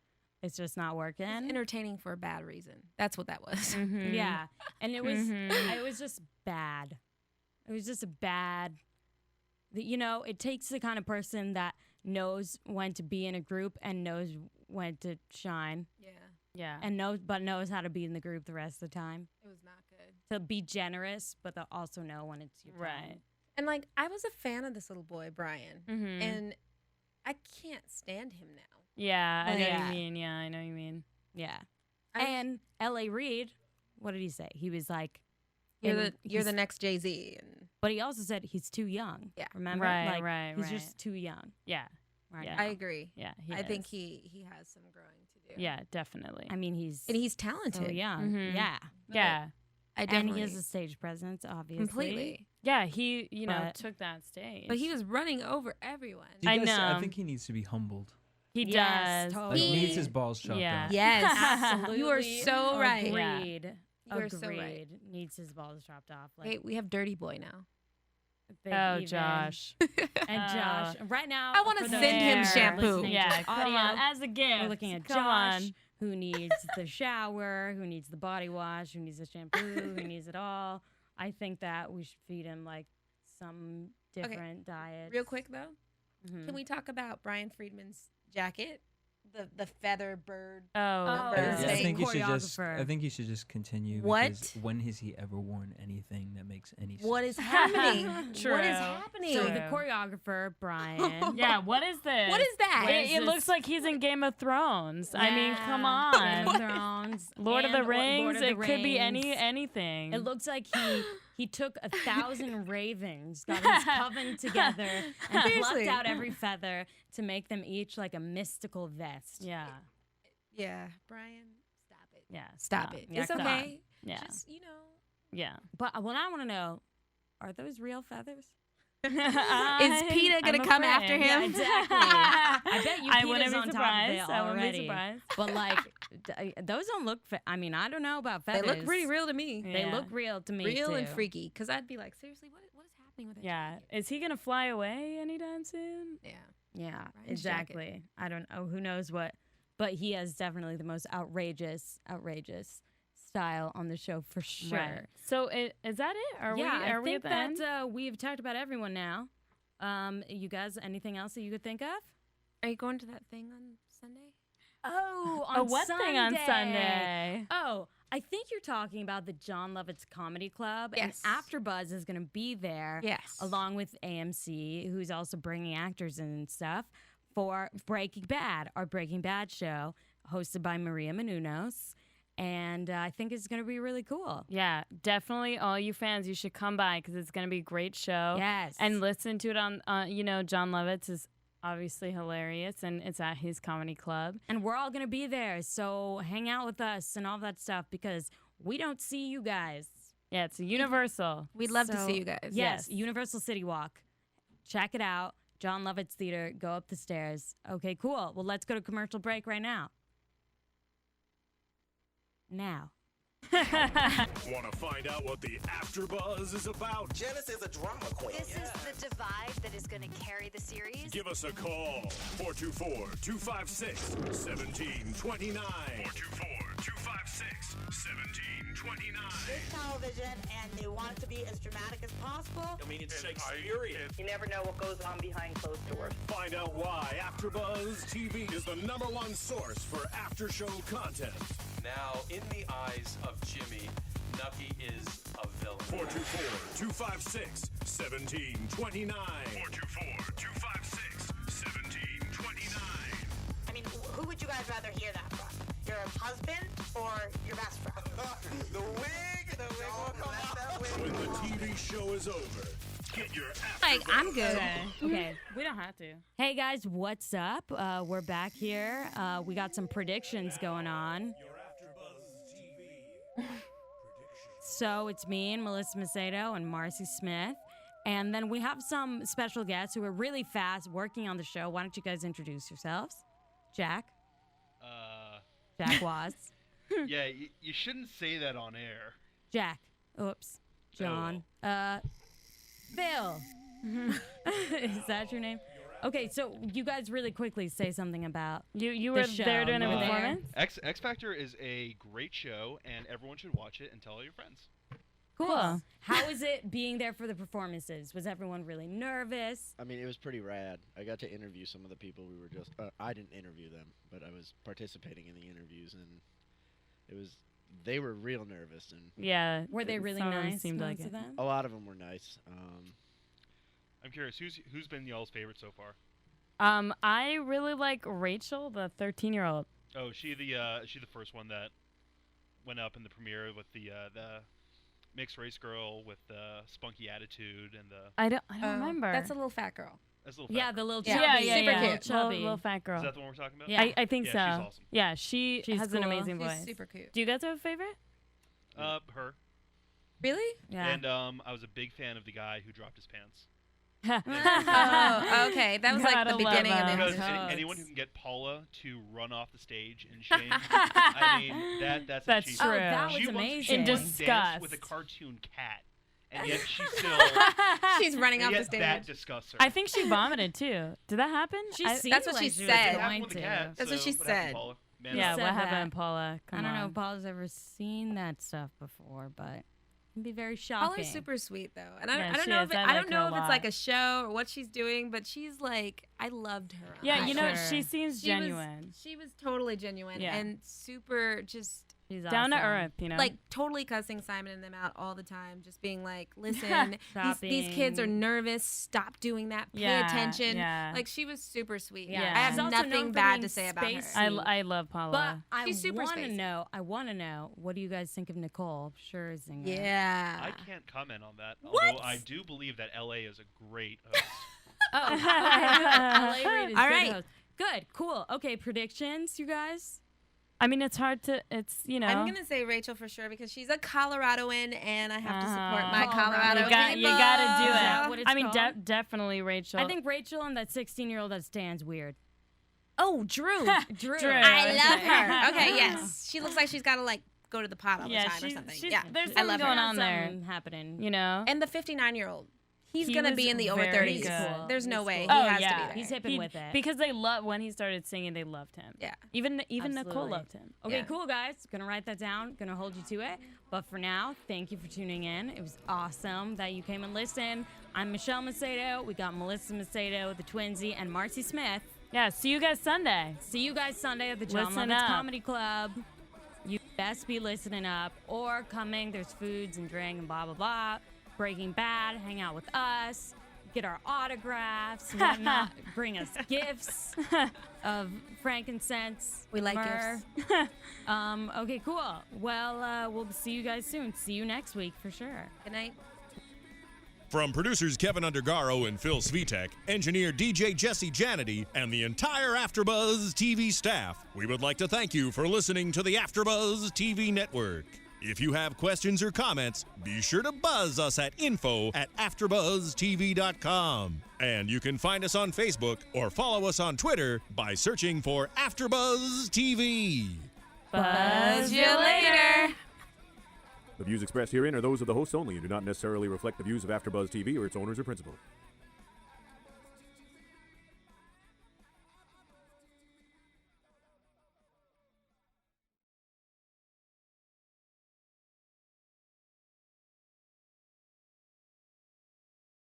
It's just not working. It's entertaining for a bad reason. That's what that was. Mhm. Yeah, and it was Mhm. it was just bad. It was just a bad. You know, it takes the kind of person that knows when to be in a group and knows when to shine Yeah, Yeah. and knows how to be in the group the rest of the time. it was not good. To be generous, but to also know when it's your time. Right. And like, I was a fan of this little boy, Brian, Mhm. and I can't stand him now. Yeah, I know Yeah. what you mean. Yeah, I know what you mean. Yeah. I- And L.A. Reid, what did he say? He was like, You're and the he's- next Jay-Z, and But he also said he's too young. Yeah. Remember? Right, like, right, He's right. just too young. Yeah. Right Yeah. now. I agree. Yeah. I think is. he has some growing to do. Yeah, definitely. I mean, he's and he's so talented. young. Mhm. Yeah. yeah. I And definitely he has a stage presence, obviously. completely. Yeah, he, But- took that stage. But he was running over everyone. Do you I guys- know. I think he needs to be humbled. He Yes, does. Like, totally. needs his balls chopped Yeah. off. Yes, Absolutely. You are so right. Agreed. You are so right. Agreed. Needs his balls chopped off. Like, Hey, we have Dirty Boy now. Big Oh, Even Josh. And Josh. Right now, I wanna for those send him that are shampoo. listening to Yeah, this come audio, on. As a gift. we're looking at Come Josh, on. who needs the shower, who needs the body wash, who needs the shampoo, who needs it all. I think that we should feed him like some different diet. Real quick though, Mhm. can we talk about Brian Friedman's jacket, the feather bird? Oh, Oh, bird. I Thursday. think you should just. Choreographer. I think you should just continue. What? Because when has he ever worn anything that makes any sense? What is happening? True. What is happening? So True. the choreographer, Brian. Yeah, what is this? What is that? What It, is it this? looks like he's in Game of Thrones. I mean, come Game of on. Thrones, Lord of the and Rings. Lord of the It could be Rings. anything. It looks like he took 1,000 ravens, got his coven together, and plucked Seriously. out every feather to make them each like a mystical vest. Yeah. Yeah, Brian, stop it. Yeah. Stop it. Yeah, It's come on. okay. Yeah. Just, Yeah. But what I want to know, are those real feathers? Is PETA gonna come after him? Yeah, exactly. I bet you I PETA's wouldn't be on top of surprised. it I wouldn't be already. surprised. But like, those don't look. I mean, I don't know about They feathers. look pretty real to me. They Yeah. look real to me. Real too. and freaky. Because I'd be like, seriously, what is happening with that Yeah. jacket? Is he gonna fly away anytime soon? Yeah. Yeah, Brian's jacket. exactly. I don't know. Who knows what? But he has definitely the most outrageous style on the show for sure. Right. So is that it? Are yeah, we I at think the that end? we've talked about everyone now. You guys, anything else that you could think of? Are you going to that thing on Sunday? Oh, Oh, what thing on Sunday? Oh, I think you're talking about the John Lovett's Comedy Club. Yes. And AfterBuzz is going to be there. Yes. Along with AMC, who's also bringing actors in and stuff for Breaking Bad, our Breaking Bad show, hosted by Maria Menounos. And I think it's going to be really cool. Yeah, definitely. All you fans, you should come by because it's going to be a great show. Yes. And listen to it on, John Lovett's is obviously hilarious, and it's at his comedy club. And we're all going to be there. So hang out with us and all that stuff because we don't see you guys. Yeah, it's a Universal. We'd love to So, see you guys. Yes, Universal City Walk. Check it out. John Lovett's Theater. Go up the stairs. Okay, cool. Well, let's go to commercial break right now. Now. Want to find out what the AfterBuzz is about? Janice is a drama queen. This is the divide that is going to carry the series. Give us a call. 424-256-1729. 424-256-1729. 1729. It's television, and they want it to be as dramatic as possible. I mean, it's Shakespearean. You never know what goes on behind closed doors. Find out why AfterBuzz TV is the #1 source for after-show content. Now, in the eyes of Jimmy, Nucky is a villain. 424-256-1729. 424-256-1729. I mean, who would you guys rather hear that from? Your husband or your best friend? The wig will come out. When the TV show is over, get your AfterBuzz. Like, I'm good. Okay, we don't have to. Hey guys, what's up? We're back here. We got some predictions going on. Your AfterBuzz TV. So it's me and Melissa Macedo and Marcy Smith. And then we have some special guests who are really fast working on the show. Why don't you guys introduce yourselves? Jack? Jack Was. Yeah, you shouldn't say that on air. Jack. Oops. John. Phil. Is that your name? Okay, so you guys really quickly say something about You the were show. there doing a You were there? performance? X Factor is a great show, and everyone should watch it and tell all your friends. Cool. How was it being there for the performances? Was everyone really nervous? I mean, it was pretty rad. I got to interview some of the people we were just. I didn't interview them, but I was participating in the interviews, and they were real nervous, and Yeah. Were they really some of them nice? seemed like most of it. them? a lot of them were nice. I'm curious, who's been y'all's favorite so far? I really like Rachel, the 13-year-old. Oh, she the first one that went up in the premiere with the mixed race girl with the spunky attitude and the. I don't remember. That's a little fat girl. That's a little Yeah, fat the little Yeah. chubby. yeah, super yeah. cute. Little, Chubby. little fat girl. Is that the one we're talking about? Yeah. I think so. Yeah, she's awesome. Yeah, she's She's has an cool. amazing She's voice. super cute. Do you guys have a favorite? Her. Really? Yeah. And I was a big fan of the guy who dropped his pants. Oh, okay. That was like Gotta the love beginning of them. the Because episode. anyone who can get Paula to run off the stage in shame, I mean, that's That's achievement. true. Oh, that was She once amazing. In danced disgust. with a cartoon cat, and yet she still. She's running off and the yet stage. that disgusts her. I think she vomited too. Did that happen? She I- seemed That's what like she she said. was It happened going with the to. cat, That's what so she what happened, said. Paula? Man yeah, up. said what that. happened, Paula? I Come don't know on. if Paula's ever seen that stuff before, but it can be very shocking. Paula's super sweet though, and I Yeah, don't she know is. if I I like don't her a know if it's like lot. a show or what she's doing, but she's like I loved her. on Yeah, that you know, show. she seems She genuine. Was totally genuine Yeah. and super just She's Down to awesome. earth, you know? like totally cussing Simon and them out all the time, just being like, listen, Stop these kids are being- nervous. Stop doing that. Pay Yeah, attention. yeah. Like she was super sweet. Yeah. Yeah. I have She's also known nothing for bad being to say about her. spacey. I love Paula. But I She's super want to spacey. know. I want to know. What do you guys think of Nicole Scherzinger? Yeah. I can't comment on that. What? Although I do believe that LA is a great host. Oh, LA Reid is All good right. host. Good. Cool. Okay. Predictions, you guys. I mean, it's hard to. It's I'm gonna say Rachel for sure because she's a Coloradoan and I have to support my Colorado. Colorado you people. gotta do Is that it. what it's I mean, called? definitely Rachel. I think Rachel and that 16-year-old that stands weird. Oh, Drew. Drew. Drew. I love Okay. her. Okay, yes. She looks like she's got to like go to the pot all the Yeah, time or she's- something. she's- Yeah, there's I something love going her. on there. Something happening. You know. And the 59-year-old, he's He gonna was be in the over very 30s. good. There's no He's way cool. he Oh, has yeah. to be there. He's hipping with it. Because they love when he started singing. They loved him. Yeah. Even Nicole Absolutely. loved him. Okay, Yeah. cool, guys. Gonna write that down. Gonna hold you to it. But for now, thank you for tuning in. It was awesome that you came and listened. I'm Michelle Macedo. We got Melissa Macedo, the Twinsy, and Marcy Smith. Yeah. See you guys Sunday. See you guys Sunday at the John Listen Lovitz up. Comedy Club. You best be listening up or coming. There's foods and drink and blah, blah, blah. Breaking Bad. Hang out with us. Get our autographs, whatnot. Bring us gifts of frankincense. We like myrrh. gifts. Okay, cool. Well, we'll see you guys soon. See you next week for sure. Good night. From producers Kevin Undergaro and Phil Svitek, engineer DJ Jesse Janity, and the entire AfterBuzz TV staff, we would like to thank you for listening to the AfterBuzz TV network. If you have questions or comments, be sure to buzz us at info@AfterBuzzTV.com. And you can find us on Facebook or follow us on Twitter by searching for AfterBuzz TV. Buzz you later. The views expressed herein are those of the hosts only and do not necessarily reflect the views of AfterBuzz TV or its owners or principals.